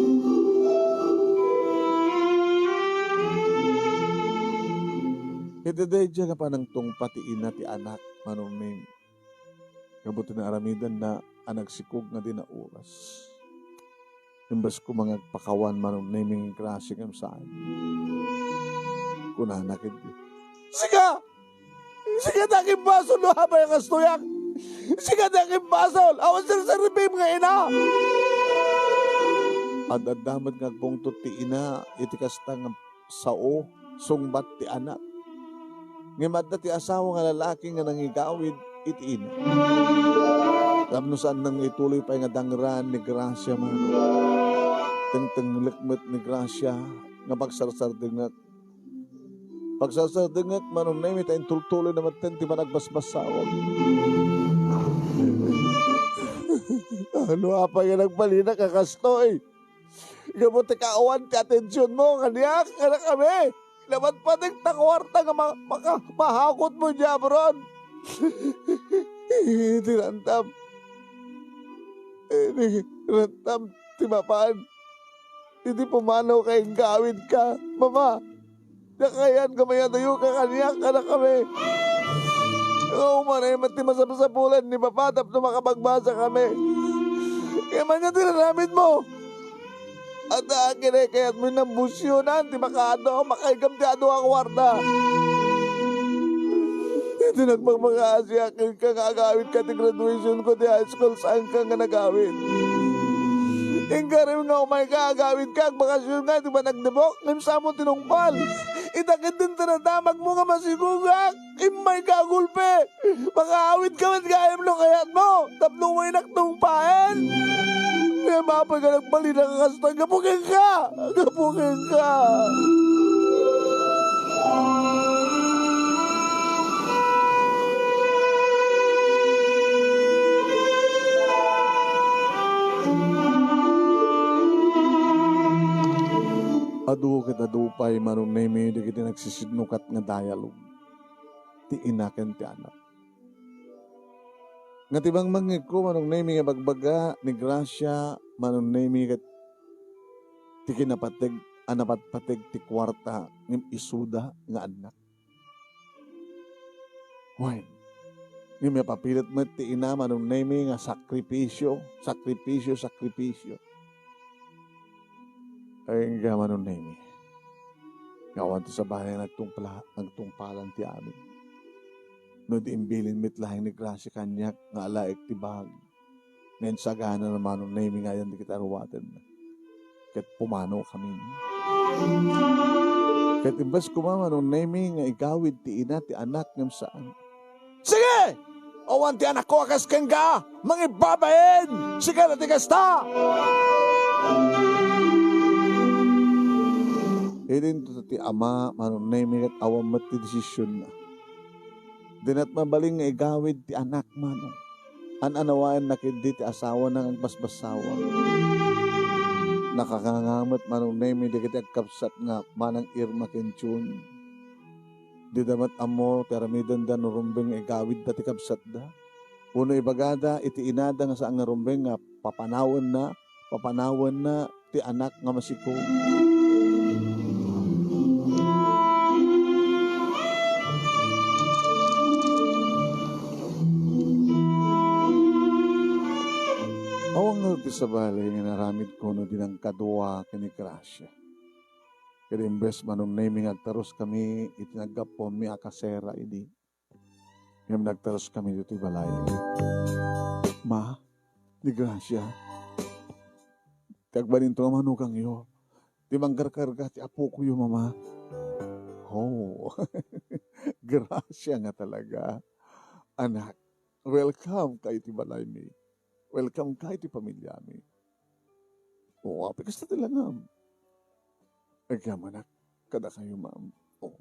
S2: Ito dyan nga pa ng tungpatiin na ti anak manong name. Kabuti na aramidan na anagsikog nga din na oras. Imbas ko mga pakawan manong naming Gracia ngam saan. Kunanakid di. Siga! Siga daking basol no habay ang astuyak! Siga daking basol! Awan sa ribim nga ina! Adadamat nga pungtot ti ina itikasta nga sao sungbat ti anak. Ngimad na ti asawa nga lalaki nga nangigawid iti ina. Tapno saan nang ituloy pa nga dangran ni Gracia man. Teng-teng likmet ni Gracia nga pagsarsardingak. Pagsarsardingak manong name tayong tultuloy na maten ti managbasbasawag. Ano apa nga nagbalina kakastoy? Gabuti kaawan ti atensyon mo kaniyak ka na kami. Lamat pa ng takwarta nga mahakot mo niya, bron. Tirantam. Tirantam, timapaan. Hindi pumanaw kayong gawin ka. Mama, nakayan kamayan tayo kakaniyak ka na kami. Oo, manay matimasapasapulan ni Papa tap na makapagbasa kami. Kaya man nga tinanamit mo. At akin ay kaya't mo nambusyonan, di makaado, makaigam di ado ang warda. Hindi nagmamakaasi akin ka nga agawin ka di graduation ko di high school, saan ka nga nagawin? Ingkarim nga umay ka agawin ka, bakasyon nga, di ba nagdebok? Ngayong sa mo tinungpal. Itakit din tinadamag mo nga masigugak. Imay ka gulpe. Makaawit ka man gayam lo kayat mo. Tapno mo inagtungpain. Kaya mapag ka nagpali na kakastang, gapukin ka! Gapukin ka! Adu kita dupay manong neme di kita nagsisidnukat nga dialog. Ti inaken ti anak. Nga tibang mangig ko manong name nga bagbaga ni Gracia manong name nga ti kinapateg anapatpateg ti kwarta ng isuda nga anak. Why? Nga may papilit mo ti ina manong name nga sakripisyo. Ay nga manong name. Ngawan ti sa bahay nagtungpalan ti amin. No di imbilin mitlahin ni Gracia kanyak nga alaik ti bahag. Ngayon sagana naman nung naming ngayon di kita ruwaten. Kat pumano kami. Kat imbas kumama nung naming nga igawid ti ina ti anak ngam saan. Sige! Owan ti anak ko akas kang ka! Mangibabain! Sige na ti kasta! Idin to ti ama, manong name kat awam mat ti desisyon na. Dinat mabaling nga igawid ti anak manong. Anawaan nakidi ti asawa ng basbasawa. Nakakangamat manong name di kiti agkapsat nga manang irma kenchun. Di damat amo teramidan da nurumbeng nga igawid da ti kapsat da. Uno ibagada iti inada nga sa ang narumbeng nga papanawan na ti anak nga masiko. Awang nga ti sa balay nga naramid ko no din ang kadwa kini Gracia. Kaya imbes manong naming agtaros kami itinagap po mi akasera idi. Ngayon nagtaros kami dito balay. Ma, ni Gracia, tagbalin to nga manukang iyo. Di mangkarkarga ti apo ko yung mama. Oh, Gracia nga talaga. Anak, welcome kay ti balay mi. Welcome kay ti pamilya mi. Oo, apikas na tilangam. Agam anak, kada kayo ma'am. Oh,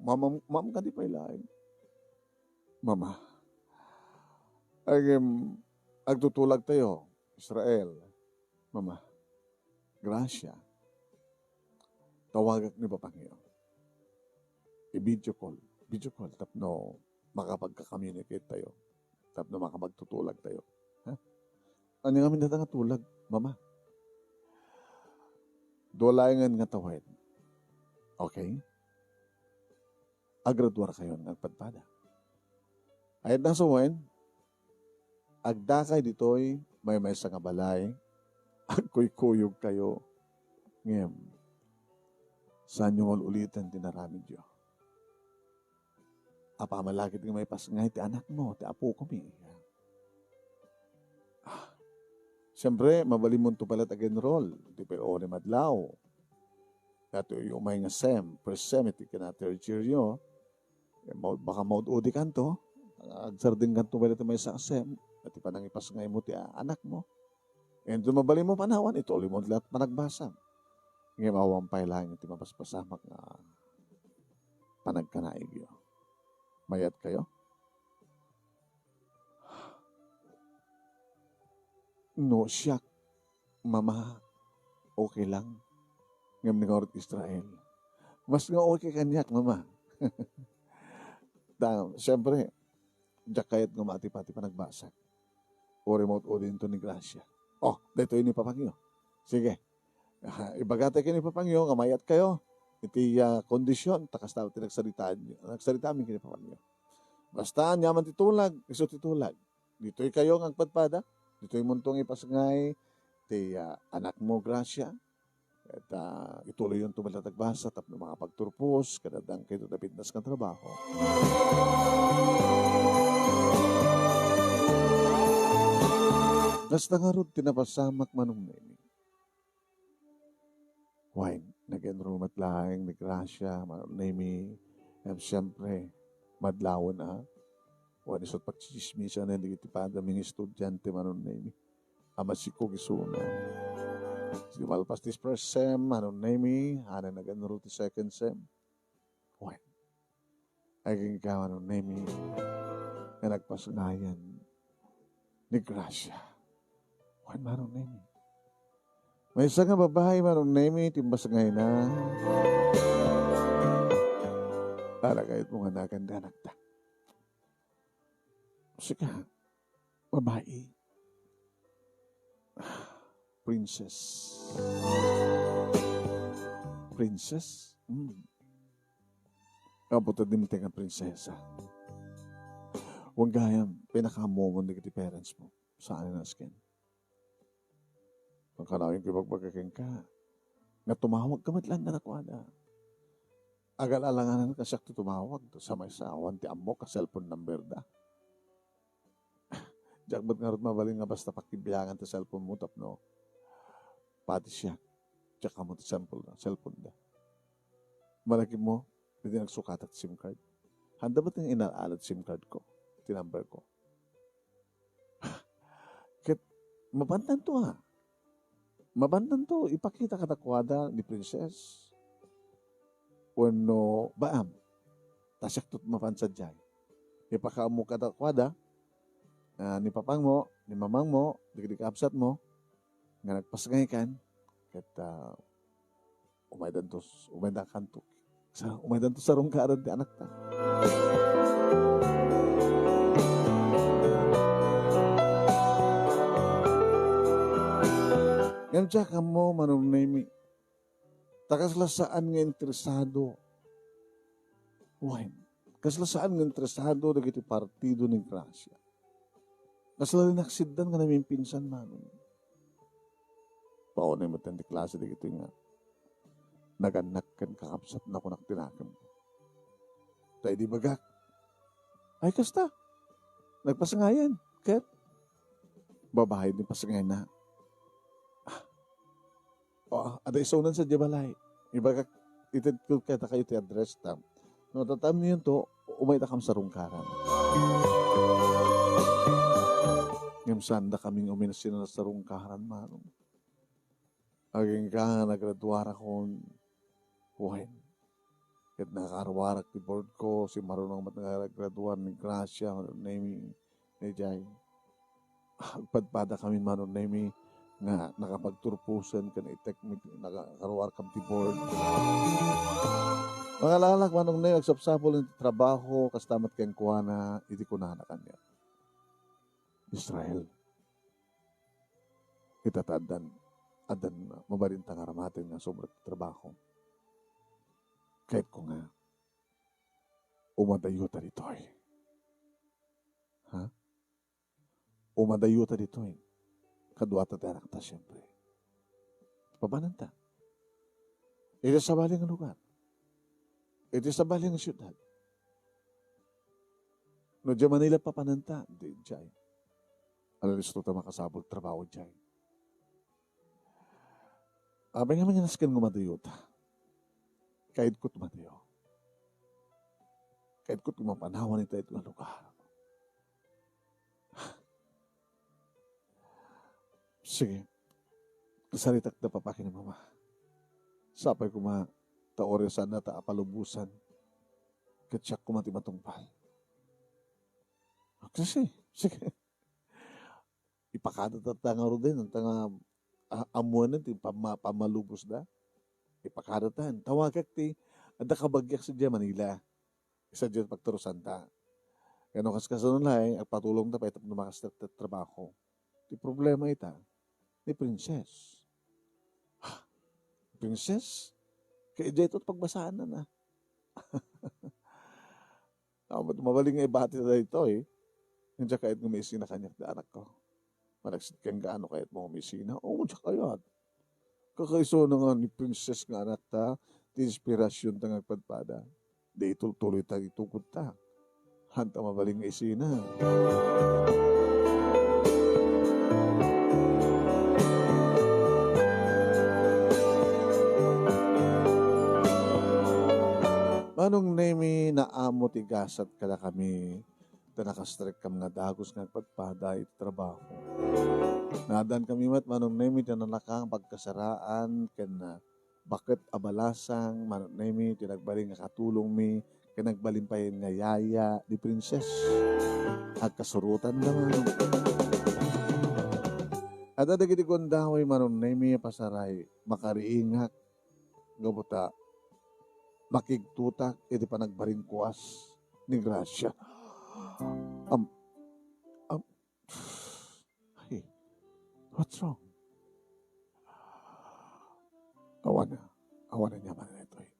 S2: ma'am ka di pa ilain. Mama, agtutulag tayo, Israel. Mama, Gracia. Tawagak ni Papangyo. I-video call. Video call. Tapno makapagka-communicate tayo. Tapno makapagtutulag tayo. Ha? Ano nga minatang tulag, Mama? Dolayangan nga tawid. Okay? Agradwar kayo ng padpada. Ayat na suwen, agdakay ditoy, may sa nga balay, agkuy-kuyog kayo, ngem, saan yung ulitan tinaramid yo? Apa malakit nga may pasangay, ti anak mo, ti apo ko mi. Siyempre, mabalimon to pala tag-enroll, ti pero ni madlaw. Kato yung may nga first sem, iti ka na third year yo, baka maud-udi kanto, agsarding kanto ba may sa sem, at ipanangipas nga mo ti anak mo. And doon mabali mo panawan, ito ulit mo lahat managbasa. Ngayon mawampay lang iti mapaspasamak na panagkanaig yo. Mayat kayo? No, siyak. Mama, okay lang. Ngayon nga Israel. Mas nga okay kanyak, Mama. Siyempre, diyak kayat nga mati-pati pa nagbasa. O remote o din to ni Gracia. Oh, dito yun ni Papangyo. Sige. Ibagatay kayo ni Papangyo, kamayat kayo. Iti kondisyon, takas tao tinagsaritaan nyo. Nagsaritaan kini Papangyo. Basta, nyaman titulag, iso titulag. Dito'y kayo ang agpadpada. Dito'y muntong ipasangay. Iti anak mo, Gracia. At ituloy yung tumalatagbasa tapos makapagturpos, kadadang kayo napitnas kang trabaho. Basta nga rin tinapasamak manong nini. Why? Nag-enroll matlaing ni Gracia, manong nini. And siyempre, madlawan na. Wala isot pagchismisa na hindi kitipada mga estudyante manong nini. Ama si Kugisuna. Si malpas ti first sem, manong nini. Hana nag-enroll ti second sem. Why? Aging ka manong nini. Na nagpasanayan ni Gracia. Why manong nini? May isa nga babae manong nini, timbas ngay na. Alagayat mo nga naganda nagta. Sika, babae. Princess. Princess? Kaputad din mo nga prinsesa. Huwag gayam, pinakamomon na kiti parents mo. Saan na skin? Pagkalawin ko pagpagkaking ka. Nga tumawag ka matlan na nakwada. Agal-alanganan ka siya tumawag. Sa may sawan, ti amo ka cellphone number da. Diyak ba't nga rin mabaling nga basta pakibiyangan ta cellphone mo tapno. Pati siya. Diyak ka mo ti cellphone da. Malaki mo, hindi nagsukat at SIM card. Handa ba't yung inaalat SIM card ko? Tinumber ko. Kaya mabantan to ha. mabandan to, ipakita ka takwada ni princess. Wano baam, tasyak tot mapansad jay. Ipakamu ka takwada, ni papang mo, ni mamang mo, di kapsat mo, nga nagpasangay kan, kat umaydan kanto. Umaydan to sa rungkaran di anak ta. Ngayon siya ka mo, manunaymi, takaslasaan nga interesado. Why? Kaslasaan nga interesado na kiti partido ng Gracia. Kasla rin naksiddan nga namin pinsan manon. Paunay mo tandi klase na kiti nga. Naganak kan kakapsat na kunak tinakam. Tayo di bagak. Ay kasta. Nagpasangayan. Kat. Babahay din pasangayan na. Ada isunan sa Jabalay. Ibagak, ititko kaya kayo ti-address tam. No, tatam niyo to, umay takam sa rungkaran. Ngam sanda kaming uminasin na sa rungkaran, manong. Aging ka, nagradwara kong buhayin. Kat nakakarwarak ti board ko, si marunong mat nagradwar ni Gracia, manong ni Jai. Agpadpada kami, manong nami, nga nakapagturpusan ka na itek nakakarwar kam ti board. Mga lalak manong na yung agsapsapol ng trabaho kastamat kayang kuha na iti kunana kanya. Israel. Itatadan adan mabarintang aramatin nga sobrang trabaho. Kahit ko nga umadayuta dito eh. Ha? Umadayuta dito eh. Kaduata tayo nakata siyempre. Pabananta. Ito sa baling lugar. Ito sa baling siyudad. No, diyan Manila papananta. Di, dyan. Alalis ito makasabol trabaho dyan. Abay nga mga naskan ngumadayota. Kahit ko tumadayo. Kahit ko tumapanawan ito ito ang lugar. Sige. Saritak na papakin ni mama. Sapay ko taoresan na palubusan. Katsak ko matimatungpal. Kasi, sige. Ipakada tatanga din. Ang tanga amuan natin, pamalubos na. Ipakada tan. Tawagak ti, ada kabagyak sa dyan Manila. Isa dyan pagturusan ta. Kaya kaskasunod lang, agpatulong ta pa itap na makatrabaho. Di problema ita. Ni princess. Princess? Kaya dito pagbasaan na. Mabaling nga ibati na ito eh. Hindi kahit gumising na kanyak na anak ko. Malaksit kang gaano kahit mo gumising na. Oo, siya kaya. Kakaiso na nga ni princess nga anak ta, di inspirasyon ta nga padpada. Di tuloy ta itukod ta. Hanta mabaling nga isina. Manong nemi na amo tigasat kada kami ta nakastrek kam nga dagos nga pagpada iti trabaho. Nadan kami manong nemi ta nalakang pagkasaraan ken bakit abalasang manong nemi tinagbaling nga katulong mi ken nagbalin pa nga yaya di princess. Agkasurutan naman. At adagiti kondaway manong nemi pasaray makariingak gabuta makigtutak, iti pa nagbaring kuwas ni Gracia. Hey, what's wrong? Awan na niya man ito eh.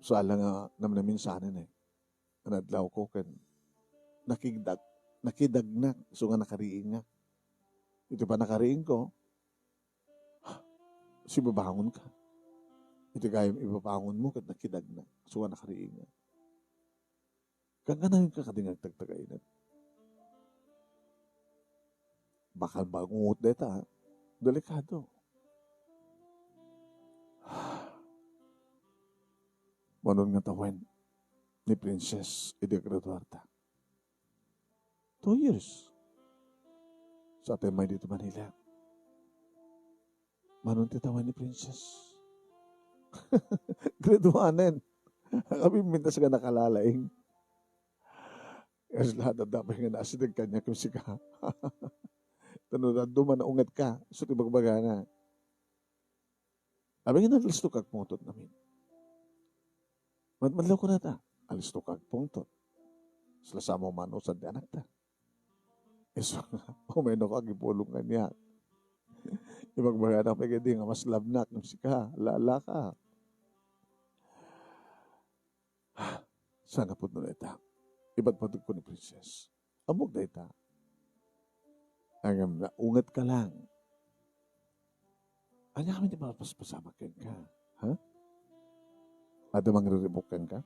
S2: So alang nga naman namin sanin eh. Anadlaw ko ken nakidagnak, so nga nakariing nga. Ito pa nakariing ko, si babangon ka. Ito gayong ipapangon mo kat nakidag na. Suwa nakariing na. Kang na yung kakadingag tagtagainat. Bakal bangungot na ita. Delikado. Manon nga tawen ni Princess Edgar Duarta. 2 years. Sa atin may dito Manila. Manong titawan ni Princess. Graduanan. Kami mintas ka nakalalaing. Kasi lahat na dapat nga nasidag kanya kung si ka. Tanong duman na ungat ka. So tibagbaga nga. Sabi nga nalisto kag pungtot namin. Madlaw ko na ta. Alisto kag pungtot. Sila sa mo mano sa di anak ta. So nga, umeno ko agipulungan niya. Ibagbaga na pagkadi nga mas labnak ng si ka. Lala ka. Sana po na ita. Iba't patog ko ni Princess. Amog na ita. Ang naungat ka lang. Anya kami di mapaspasamakin ka. Ha? Ada mang riribukan ka?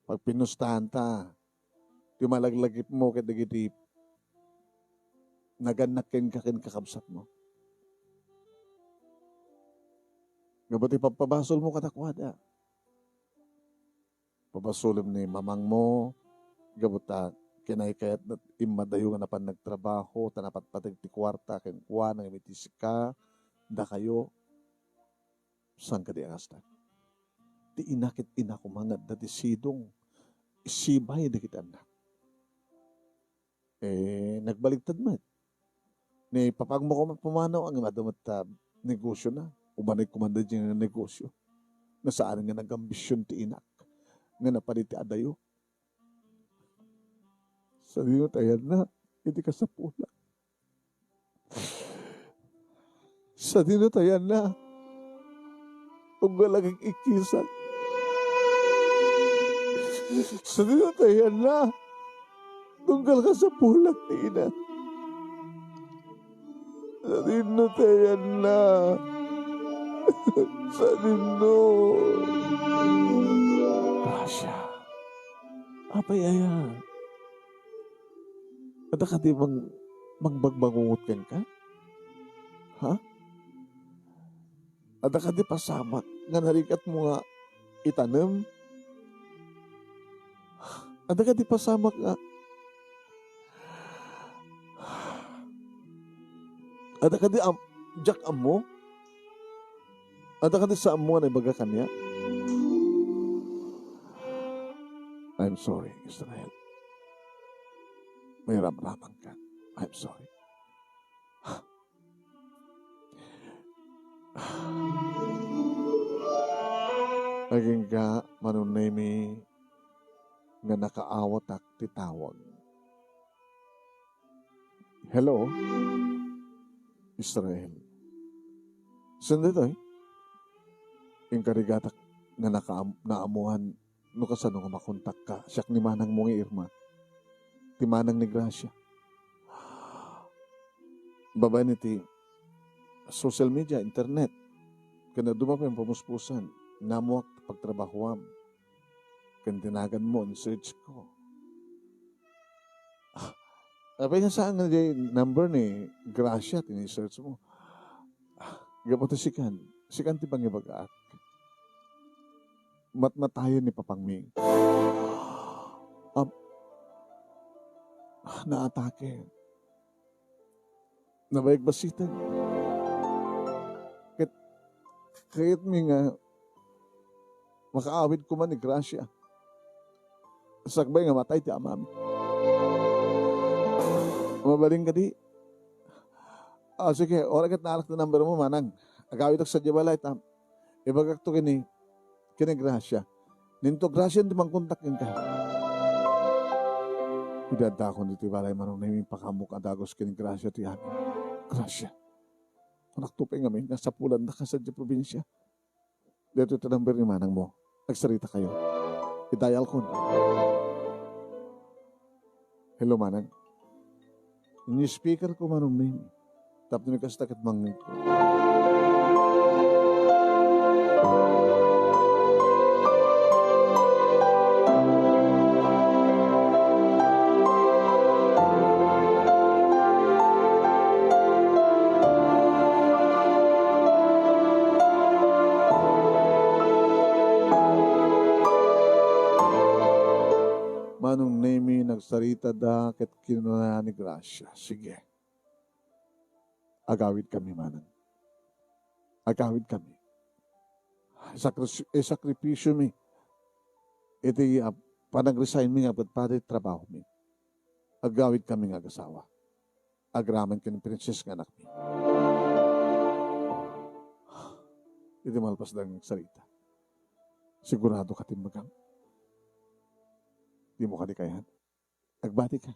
S2: Pag pinustahan ta, di malaglagip mo kadagiti naganakin ka kin kakabsat mo. Gabati pagpabasol mo katakwada. Pabasolim ni mamang mo, gabuta kinaykayat na imadayo nga napan nagtrabaho, tanapat patag ti kwarta, kinkwa, nang imitis ka, da kayo, saan ka di angastan? Ti inakit inakumangad na ti sidong, isibay na kita na. Nagbaligtad man. Ni papag mo ko pumanaw, ang madamat negosyo na. Ubanay kumanda dyan ng negosyo. Nasaan nga nag-ambisyon ti inak. Nga napalit ti adayo. Sabi mo tayo na, hindi ka sa pula. Sabi mo tayo na, tunggal laging ikisan. Sabi mo tayo na, tunggal ka sa pulang ni ina. Sabi mo tayo na, sabi mo. Gracia, apay aya. Ada ka di mangbagbangungot ka? Ha? Ada ka di pasamak nga narikat mo nga itanem? Ada ka di pasamak nga? Ada ka di jak amo? Ada ka di sa amo na ibaga kanya? I'm sorry, Israel. May ramraman ka. I'm sorry. Naging ka manunemi nga nakaawat ak titawag. Hello? Israel. Sandito yung karigatak nga naamuhan no kasano nga makontak ka. Siyak ni manang mong Irma. Ti manang ni Gracia. Baba ni ti social media, internet. Kana dumapay ang pamuspusan. Namuak pagtrabahuam. Kan tinagan mo, in-search ko. Abay nga saan nga number ni Gracia, tini-search mo. Gapoto sikan. Sikan ti pangibagaak. Matmatayan ni Papangming. Naatake. Nabayag basitan. Kahit mi nga makaawid ko man ni Gracia. Sakbay nga matay ti amami. Mabaling ka di. Sige, oragat na alak na number mo, manang. Agawid ako sa Jabalay, ibagak to kini Gracia. Ninto Gracia, hindi mang kontakin ka. Idada ko nito balay manong na yung pakamuk adagos kini Gracia ti amin. Gracia. Kung naktupay ngamin, nasa pulan na ka sa probinsya. Dito ito number ni manang mo. Nagsarita kayo. Idayal ko na. Hello, manang. Yung speaker ko manong name. Tapos nyo kastakit mangin ko. sarita da ket kinuna ni grasya. Sige. Agawid kami manan. Agawid kami. Sakripisyo mi. Iti panag-resign mi nga pati trabaho mi. Agawid kami nga agasawa. Agraman ka ni princess nga anak mi. Iti malpas lang sarita. Sigurado ka timbagang. Di mo ka di kayahan. Agbati ka.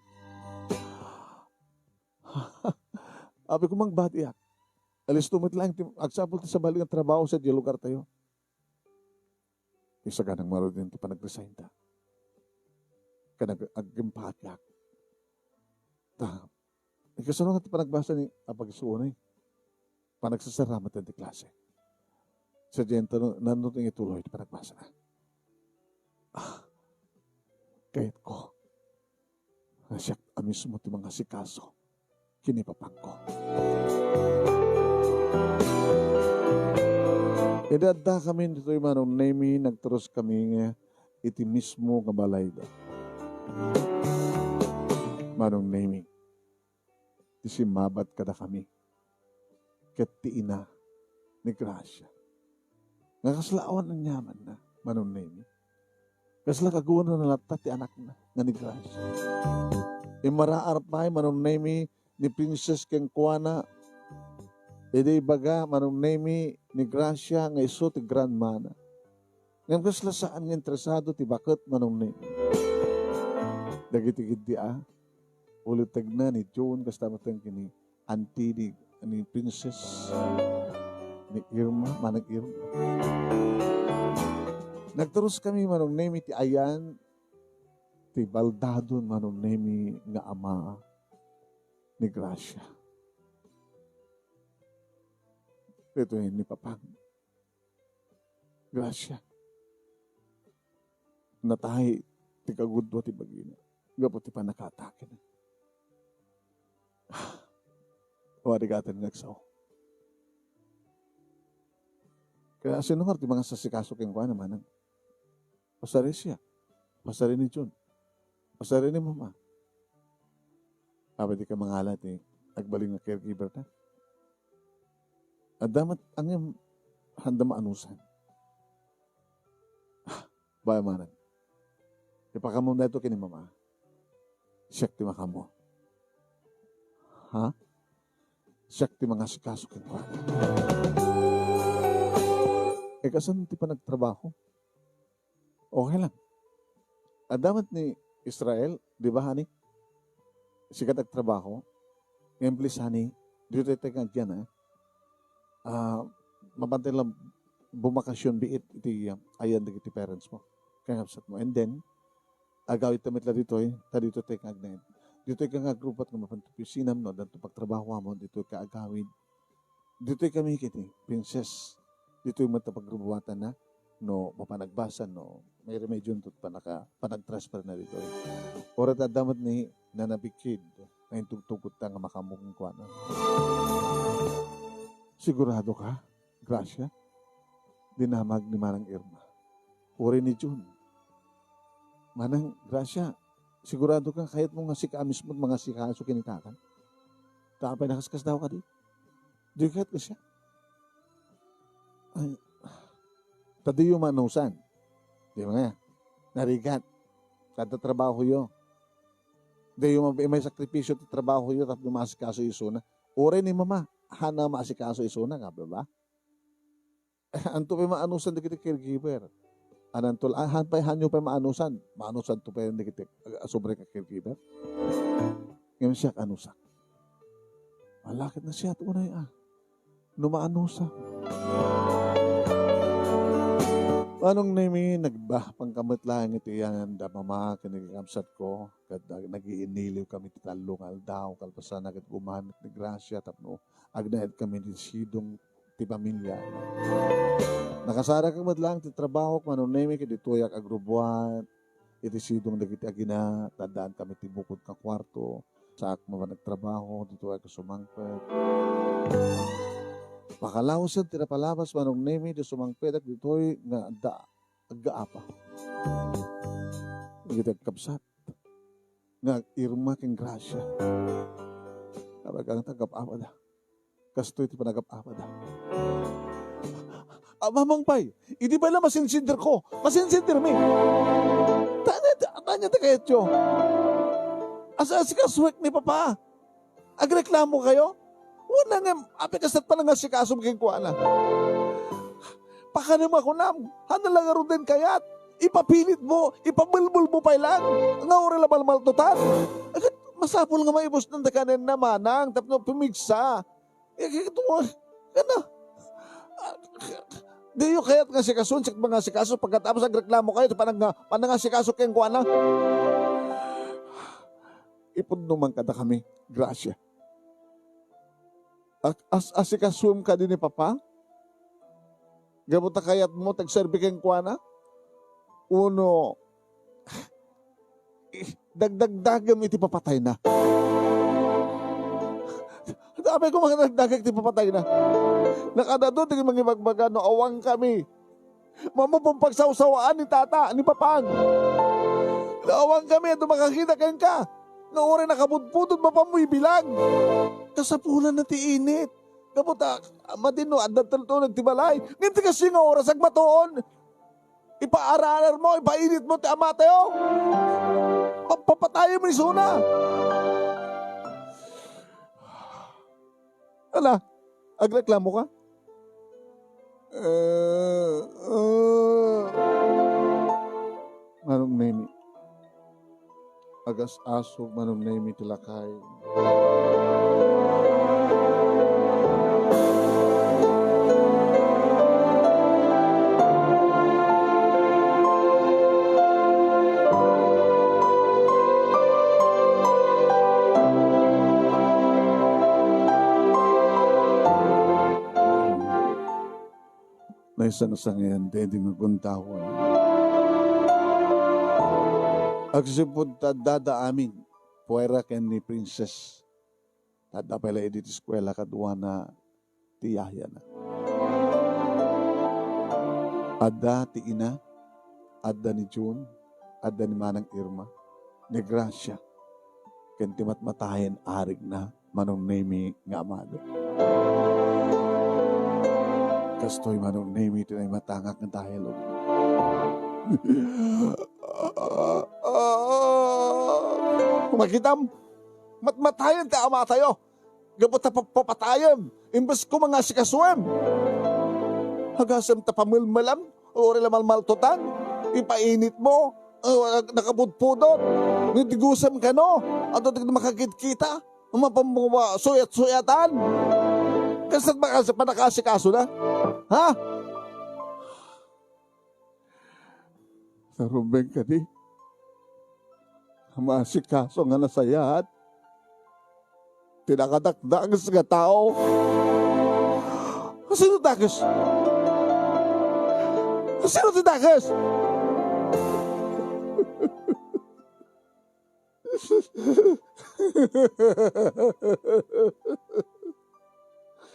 S2: Abi ko magbati ak. Alis tumit lang. Agsapol ti sa balik ng trabaho sa di lugar tayo. Isa ka nang marod din ti panag-resign ta. Kanag-agimpati ak. Ta. Ikasunod ti panagbasa ni apag-isuunay. Panagsasaramat ti klase. Sa diyento, nandun ituloy ti panagbasa na. Kahit ko, nasyak amis mo ti mga sikaso, kinipapang ko. Idadda kami dito yung manong nemi, nagturos kami nga iti mismo nga balay da. Manong nemi, ti simabat kada kami, ket ti ina ni Gracia. Nga kaslaawan ng yaman na, manong nemi. Kasla kagawa na nalata ti anak na, nga ni Gracia. Imaraarap pa manong nemi ni Princess keng Kuana, edi baga manong nemi ni Gracia nga iso ti grandma na. Ngayon kasla saan nga interesado ti bakit manong nemi. Dagitigid di ulit tagna ni June, kasta matang kini auntie ni Princess, ni Irma, manang Irma. Nagturos kami manong nemi ti ayan, ti baldadon manong nemi nga ama ni Gracia. Ito yun ni Papang. Gracia. Natahi ti kagudwa ti bagina. Gapo ti panakatake na. Warigatan ngagsaw. Kaya sinungar ti mga sasikaso keng kwa naman ang pasari siya. Pasari ni Jun. Pasari ni Mama. Di ka mangalat agbaling na caregiver na. At damat ang yung handa maanusan. Bayamanan. Ipakamon na ito kini Mama. Siyak ti makamo. Siyak ti mga sikaso keng kwa. Kasan ti pa nagtrabaho? Okay lang. Damat ni Israel, di ba, hani? Sikat nagtrabaho. Ngayon, please, hani, dito tayo dyan, mapantay lang bumakasyon biit iti ayan iti parents mo. Kaya ngapsat mo. And then, agawit tamit la dito, dito tayo kagnayin. Dito ka nga grupat ng mapantupisinam, no, dito pagtrabaho mo, dito ka agawin. Dito kami kiti, princess. Dito yung matapagrubuatan na, no, mapanagbasan, no, may remedyon to panag-transfer na dito. Orat at damat ni nanabikid, na intugtugot nga makamukong kwa na. Sigurado ka, Gracia, dinamag ni Manang Irma. Uri ni June. Manang Gracia, sigurado ka kahit mo nga sikaamis mo mga sikaso kinitakan. Tapay nakaskas daw ka di. Di kahit ka siya. Ay, tadi yung manusan. Di ba nga? Narigat. Kada trabaho yun. Di yung may sakripisyo ti trabaho yun tapos masikaso iso na. Uri ni Mama, hana masikaso iso na nga, ba? Anto pa maanusan di kita caregiver. Anantol, hanyo pa maanusan. Maanusan to pa yung di kita sobre ka caregiver. Ngayon siya anusak. Malakit na siya ito na yun. Numaanusa. Anong nami pangkamot lang ito yan, da Mama, kinikamsat ko, nag-iiniliw kami titalong aldaw, kalpasan agad gumanit ni Gracia, tapno, agnaed kami din sidong ti pamilya. Nakasara ka lang, ti trabaho, manong nami, kidituyak agrubuan, iti sidong nagiti agina, tandaan kami ti bukod ka kwarto, sa akma nagtrabaho, dito ay kasumangpet. Pakalawsan, tinapalabas, manong nemi, di sumangpedak, dito'y nga aggaapa. Nagitag kapsat. nga Irma king Gracia. Talagang tagap-apada. Kasto iti panagap-apada. Mamang pay, hindi ba na masinsindir ko? Masinsindir mi. Tanya ta kayat yo. Asa si kaswek ni Papa? Agreklamo kayo? Wala nga, apikasat pa lang nga si kasum king kuana. Pakanam ako nam, hanalang nga din kayat. Ipapilit mo, ipabulbul mo pa lang. Nga ori labal maltutan. Agad, masapol nga maibos ng dakanin na manang, tapno pumigsa. Ito mo, ano? Di yung kayat nga si kasun, sik mga si kaso, pagkatapos agreklamo kayo, panang nga si kaso kayong kuana. Ipod naman kada kami, Gracia. Asikasum ka din ni Papa? Gabuta kayat mo, tagserbi kayong kuana? Uno, dagdagdagam iti papatay na. Dami ko mga dagdagag iti papatay na. Nakadado, tingin mga magbaga, no, awang kami. Mamupong pagsawsawaan ni Tata, ni Papang. Naawang kami, at makakita kayo ka. Nauri nakabudpudod, mapamoy bilang. Kasapulan na ti init. Kaputa, matino, andan talito nagtibalay. Nginti kasi nga oras agmatoon. Ipaaralar mo, ipainit mo, ti amatayo. Papatayo mo ni Suna. Ala, agreklamo ka? Manong nemi. Agas aso, manong nemi tilakay. Na isang ngayon, dedi maguntawan. Agsipod dada amin, puwera ken ni Princess. Tada pala edit eskwela kadwa na tiyaya na. Ada ti ina, ada ni June, ada ni Manang Irma, ni Gracia, ken ti matmatahen arig na manong nemi nga amado. Kastoy manong nemi tinay matangak ng tahilog. Kumakitam, matmatayan ti ama tayo. Gabot ta papatayan, imbes ko mga sikaswem. Hagasam ta pamilmalam, ori lamalmaltutan, ipainit mo, nakabudpudot, nitigusam ka no, at ito makakit-kita, mapamuwa suyat-suyatan. Kasat ba kasi panakasikaso na? Ha? Sarubeng ka di. Masikaso nga nasayat. Tinakadakdagas nga tao. Sino dagas? Sino ti dagas?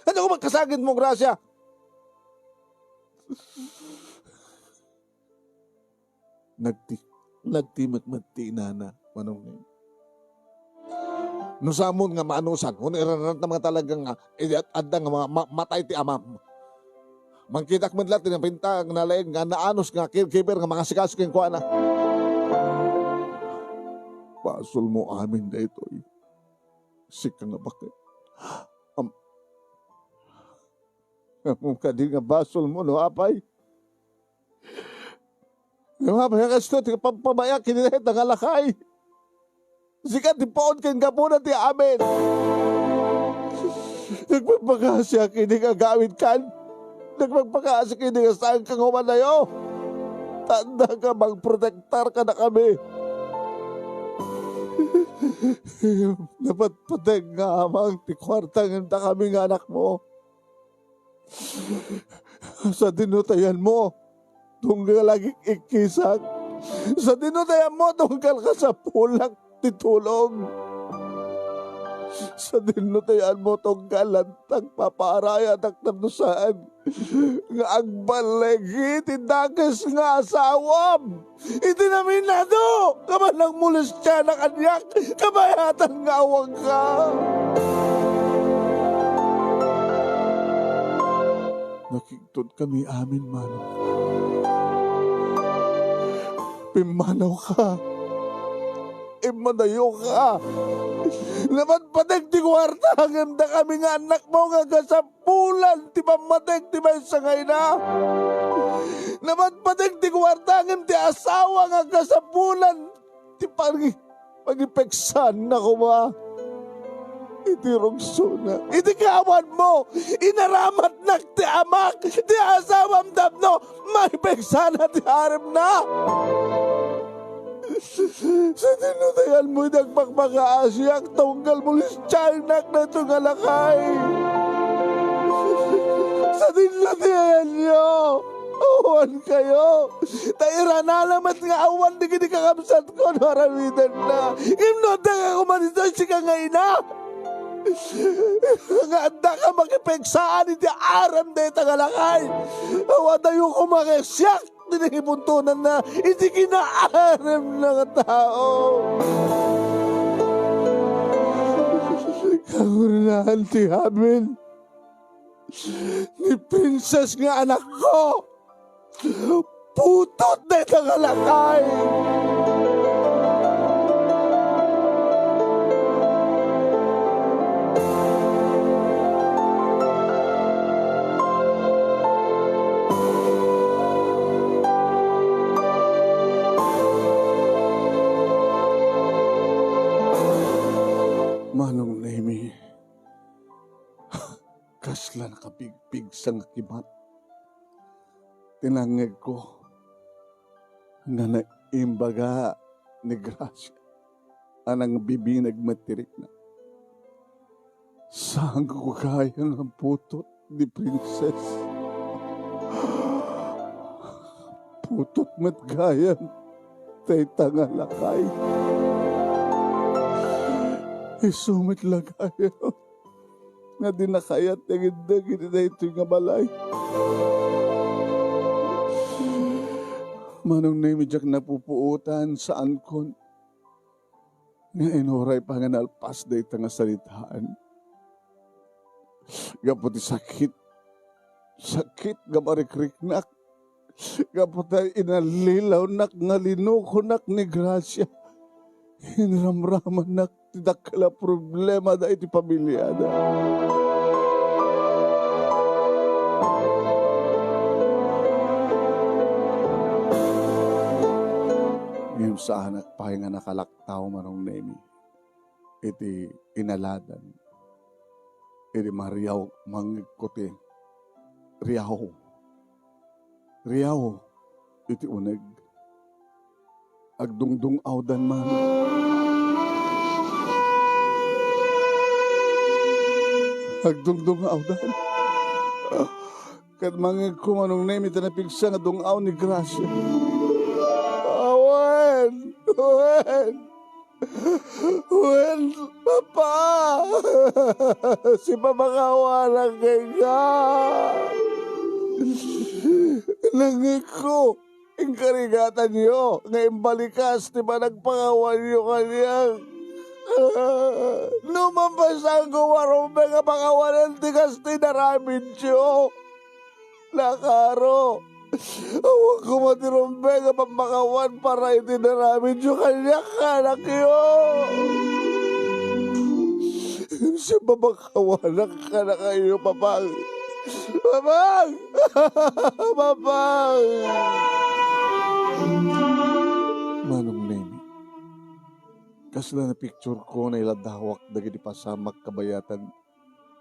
S2: Ano ko magkasagin mo, Gracia? Nagtimat-mati na, manong nemi. No samon nga maanusan, kung irarat na mga talagang adda nga mga matay ti amam. Mangkitak man lahat ng pinta nga nalaing nga naanos nga kiber nga mga sikas keng kuana. Pasol mo amin da ito. Sika nga bakit? Ang kadi nga basol mo, no, apay? Yung apay, kasto, pampabayak, kinilit ang alakay. Sikat, ipoon kang gapunan ti amin. Nagpagpakasya, kini nga gawin kan. Nagpagpakasya, kini nga saan kang humanayo. Tanda ka, magprotektar ka na kami. Dapat patay nga amang ti kwartang na kami nga anak mo. Sa dinutayan mo, tunggal lagi ikisak. Sa dinutayan mo, tunggal ka sa pulang titulong. Sa dinutayan mo tong galantang papaaraya at tapdusaan nga agbalagi tindakas nga asawam. Iti namin na do, kamanang mulis siya na kanyak, kabayatan nga awang ka. Nakikitod kami amin, Manong. Pimanaw ka. Imadayo ka. Naman patek ti kwarta hanggang da kami nga anak mo nga kasapulan ti pamatek ti may sangay na. Naman patek ti kwarta hanggang ti asawa nga kasapulan ti pagipeksan na ko ba. Iti rungso na. Iti kawan mo. Inaramat na ti amak. Ti asawam dabno. May peksan na ti harem na. Sa tinutayan mo nagpagmakaasyak, tunggal mo lischaynak na itong alakay. Sa tinutayan nyo, awan kayo. Taira na alamat nga awan di kini kakamsat ko, narawidan na. Imnota ka kumanito siya ngayon na. Nga anda ka makipegsaan, hindi aram na itong alakay. Awan tayo kumakasyak. Dinipuntunan na hindi kinaaram ng tao. Kagunahan ti Habil ni Princess nga anak ko. Putot na itang alakay. Manong Nemi, kasla nakapigpig sang kibat. Tinangag ko nga naimbaga ni Gracia anang bibinag matirik na. Saan ko kayang ang putot ni Princess? Putot matgayang tay tangalakay. Isumit lagayo nga dinakayat na gindagin na ito nga balay. Manong Nemijak napupuutan sa angkon nga inuray pa nga nalpas na ito nga salitaan. Gaputi sakit nga marikriknak. Gaputi inalilaw nak nga linukunak ni Gracia. Hinramraman nak tidak kala problema da iti pamilya da. Ngayon sa anak pa nga nakalaktaw Manong Nemi. Iti inaladan. Iti mariyaw mangikuti. Riyaw. Iti uneg. Agdungdung awdan man. Agdungdung awdan. Kat mga kumanong Nemi tanapigsa nga dungaw ni Gracia. Wen, Papa! Si pamakawalan kay ka. Nangiko. Ang karigatan niyo, ngayon balikas, di ba nagpangawan niyo kanyang? Numampasan ko warumbe nga pangawanan, tigas tinaramin siyo. Nakaro, awag ko matirumbe nga pamakawan para itinaramin siyo kanya kanak yo. Siya pamakawanan ka na kayo, Papang. Papang! Papang! Manong Nemi, kasla na picture ko na iladawak dagiti pasamak kabayatan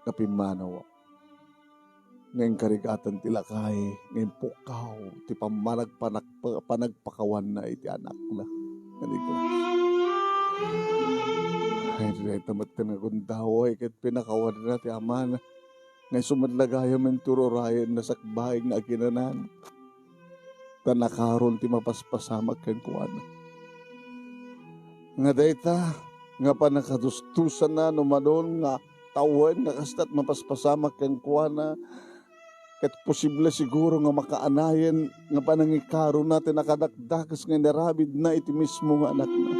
S2: kapimanawa. Ngayon karigatan tilakay, ngayon pukaw, ti pamanag panagpakawan na iti anak na. Ganiglas. Ay, rin tamat ka na kung daway, kahit pinakawan na ti ama na. Ngayon sumadlagaya men turorayan na sakbahay na akinanan. Tanakaron ti mapaspasamak kan kuwana. Nga dayta, nga pa nakadustusan na numadon nga tawen nga kastat mapaspasamak kang kuana ket posible siguro nga makaanayan nga panangikaro natin nakadakdakas nga narabid na iti mismo nga anak na.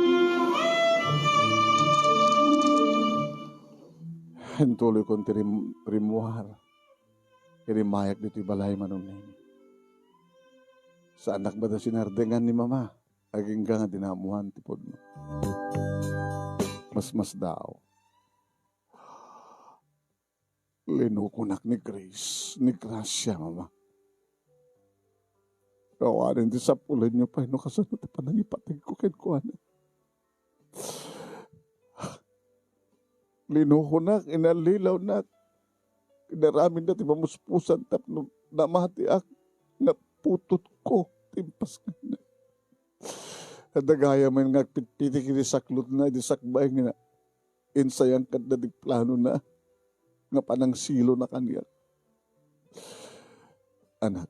S2: Hentuloy kong rimuhar. Kirimayak dito balay manon nini. Sa anak ba da sinardengan ni mama? Aging nga dinamuhan tipod mo. Mas daw. Linukunak ni Grace, ni Gracia, mama. Kawarin di sa pulan niyo pa, no kasanot pa nang ipatig ko kay kuana. Linukunak, inalilaw na. Kinaramin na ti mamuspusan tap no namati ak naputot ko timpas ka na. Adagaya man nga pitpiti kini saklot na di sakbay nga insayang kadda di plano na nga panang silo na kaniya. Anak,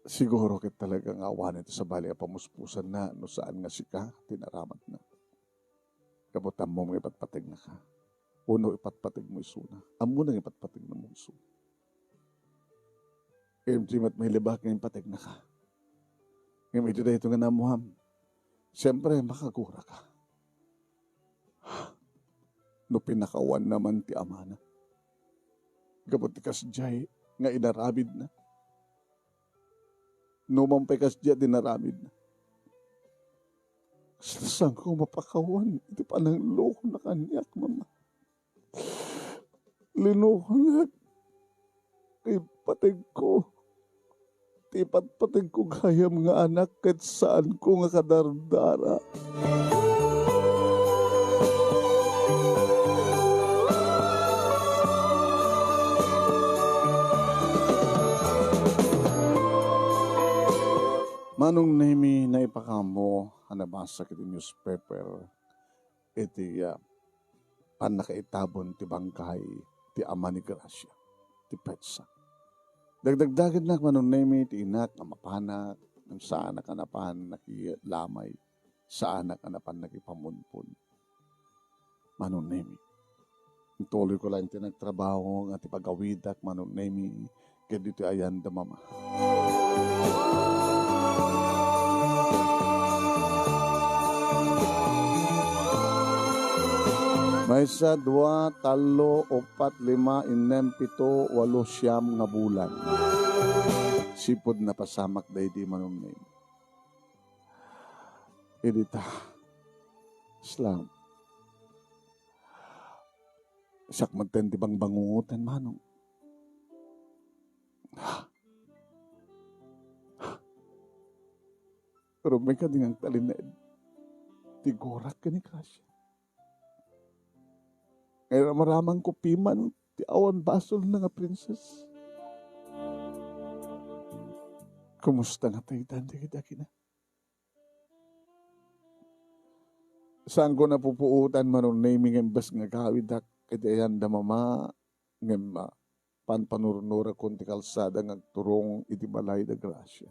S2: siguro kit talagang awan ito sa bali pamuspusan na no saan nga sika tinaramat na. Kabutan mo mga ipatpatig na ka. Uno ipatpatig mo isuna. Amo nang ipatpatig na mo isuna. Kaya mat may libak nga ipatig na ka. Kaya may ito nga namuham. Siyempre makagura ka. No pinakawan naman ti amana. Gabot ti kasjay nga inarabid na. No mampay kasjay dinaramid na. Saan ko mapakawan? Iti pa nang loko na kanyak, mama. Linoko na. Ipatig ko. Ipatpatig ko gayam nga anak kahit saan ko nga kadardara. Manong nemi na ipakamo hanabasa kiti newspaper iti panakaitabon ti bangkay ti ama ni Gracia ti petsa. Dagdagdagan na manong nemi ti inak nga mapanak ng saan nakanapan nakilamay saan nakanapan nakipamunpun. Manong nemi. Tuloy ko lang ti nagtrabaho nga ti pagawidak manong nemi kaya dito ayan da mama. May isa, 2, 3, 4, 5, 6, 7, 8, 9 nga bulan. Sipod na pasamak dahi di manong name. Edita. Islam. Isak magten di bang bangungutan manong. Pero may kadingang talined. Tigurak ka ni Gracia. Kaya maramang kupiman, ti awan basol na nga princess. Kumusta nga tayo dandi-daki na? Saan ko napupuutan manong naming embas nga kawidak kadayan da mama ngem panpanurnura kunti kalsada nga turong iti balay da Gracia.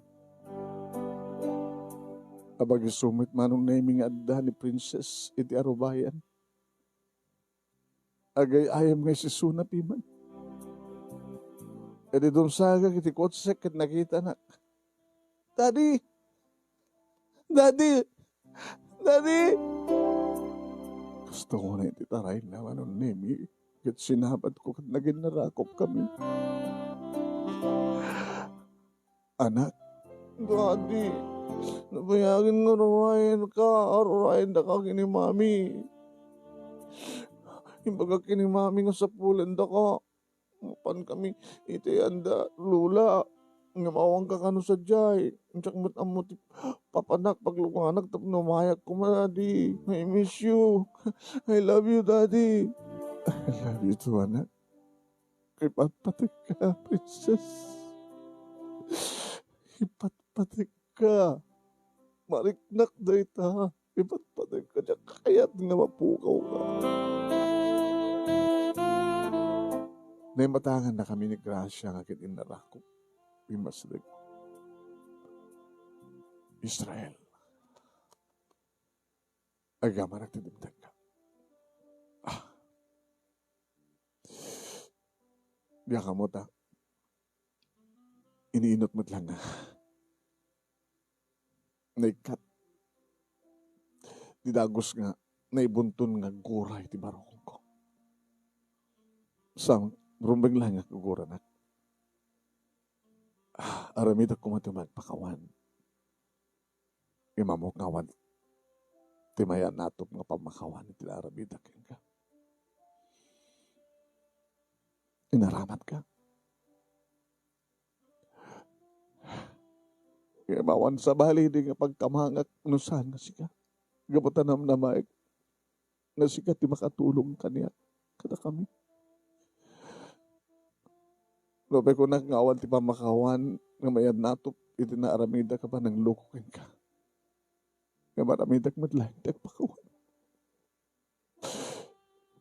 S2: Abag isumit manong naming adda ni princess iti arubayan. Agay ayam nga si Suna piman. E di doon saga kiti kotsek kat nakita na. Daddy! Daddy! Daddy! Gusto ko na ititaray na manon nemi. Kat sinabat ko kat naging narakop kami. Anak, Daddy, nabayagin nga rawain ka. Arawain na ka kini mami. Imbaga kini mami nga sa pulan da ka. Mapan kami iti anda lula. Nga mawang ka kano sa jay. Tsak mo't amot papanak paglukanag tapno mayak ko Daddy. I miss you. I love you Daddy. I love you too anak. Ipatpatik ka princess. Ipatpatik ka. Mariknak da ita. Ipatpatik ka dyan. Kaya't nga mapukaw ka. Naimatangan na kami ni Gracia nga kitin narakop. Imasdag. Israel. Agama nagtidimtag ka. Diya ka mo ta. Iniinot mo't lang na. Naikat. Didagos nga. Naibuntun nga guray ti barokong ko. Sa rumbeng lang nga kagura na. Aramid ako magpakawan. Imamok ngawan. Timayan natop nga pamakawan. Iti aramid akin ka. Inaramat ka. Imawan sa bali di nga pagkamangak nusan nga sika. Gabutan na maik. Nga sika ti makatulong kaniya. Kada kami. Lobe ko ngawan ti pamakawan nga mayan natop. Iti na aramida ka pa ng lukukin ka. Nga maramidak madlaing ti pakawan.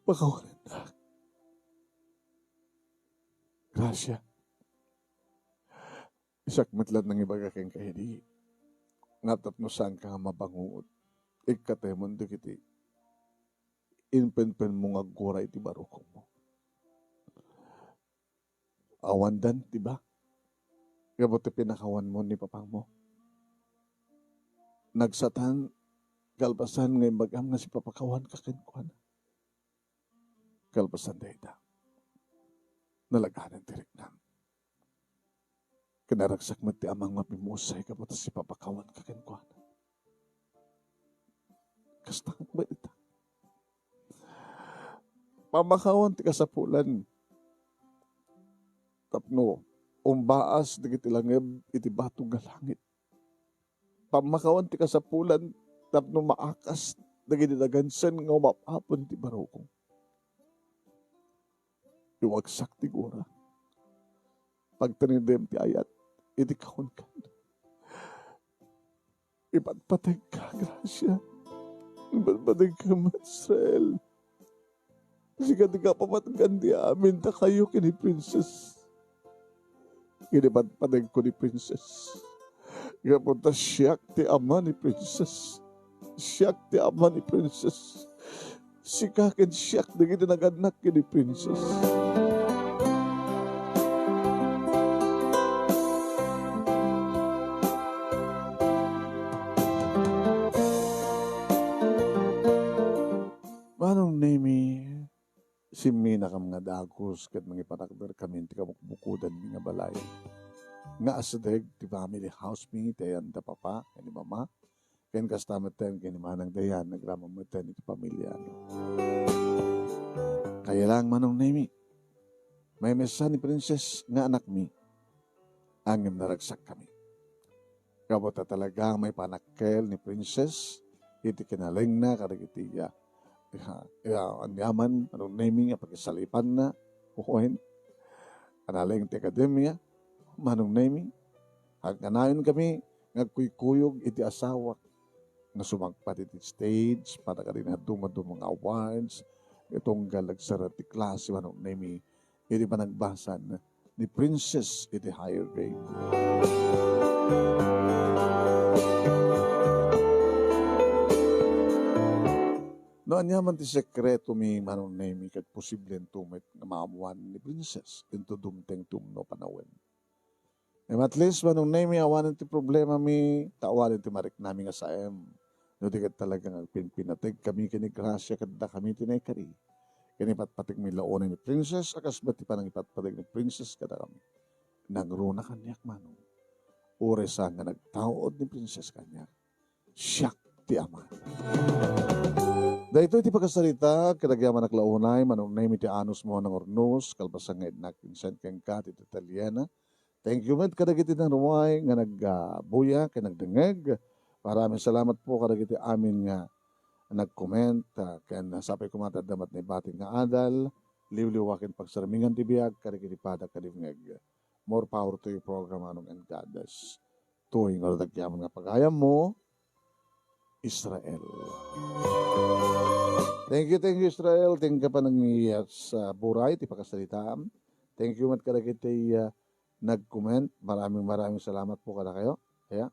S2: Pakawanan na. Grasya. Isak matlat ng ibaga kang kahidi. Ngatat no saan ka mabanguot. Ikatemon do kiti. Inpen-pen mo nga gura iti barukong mo. Awandan, diba? Gabote pinakawan mo ni papang mo. Nagsatan, kalpasan ngay bagam nga si papakawan kakinkuan. Kalpasan dayta. Nalaganan tirik na. Kinaragsak mo ti amang mapimusay kabuta si papakawan kakinkuan. Kastang ba ita? Pamakawan ti kasapulan. Tapno, umbaas digiti langeb iti batong galangit. Pamakawan ti kasapulan, tapno maakas digiti dagansan nga umapapon ti barokong. Iwagsak ti gura. Pagtanidem ti ayat, iti kahon ka. Ipatpatay ka, grasya. Ipatpatay ka, Israel. Sige di ka pamatgan di amin ta kayo kini princess. Inipatpatay ko ni princess. Ikapunta siyak ti ama ni princess. Siyak ti ama ni princess. Sikakin siyak na ginaganak ni princess. Manong name si Mina kam nga dagos kat mga patakder kami ti kamukbukudan nga balay. Nga asadeg ti family house mi tayan da papa ni mama. Ken kastamatan ken manang dayan nagramamatan iti pamilya. Kaya lang manong name may mesa ni princess nga anak mi. Angem naragsak kami. Kabota talaga may panakkel ni princess iti kinaling na karagiti ang yaman, anong naming nga pagkisalipan na, kukuhin, analing ti akademya, manong naming, hagkanayon kami, ngagkuykuyog iti asawa, nga sumagpat iti stage, para ka rin na dumadumang awards, itong galagsarat ti klase, manong naming, iti panagbasan ni princess iti higher grade. Noon yaman ti sekreto mi manong name kat posibleng tumit na maamuan ni princess into dumteng tumno panawin. At least manong name awanan ti problema mi taawanan ti marik namin nga saem. No di kat talagang pinateg kami kini grasya kadda kami tinay kari. Kini patpatig mi laonan ni princess akas ba't ti panang ipatpatig ni princess kada kami. Nagruna kanyak manong. Oresa nga nagtaod ni princess kanyak. Siyak ti ama. Dahito iti pagkasalita, kadagyaman naklaunay, manong name iti anus mo ng ornos, kalbasang nga idnak pinsan keng kat iti Italiana. Thank you, med, kadagiti ng rumay, nga nagbuya, kaya nagdengeg. Maraming salamat po, kadagiti amin nga nag-comment, kaya nasapay kumatadamat na ibating nga adal, liwliwakin pagsaramingan tibiyag, kadagiti padak kadivngeg. More power to your program, anong and goddess. Tuwing oradagyaman nga pagayam mo, Israel. Thank you, Israel. Thank you pa nang sa buray, ti pagkasalitaan. Thank you, mat kada kita nag-comment. Maraming salamat po kada kayo. Kaya,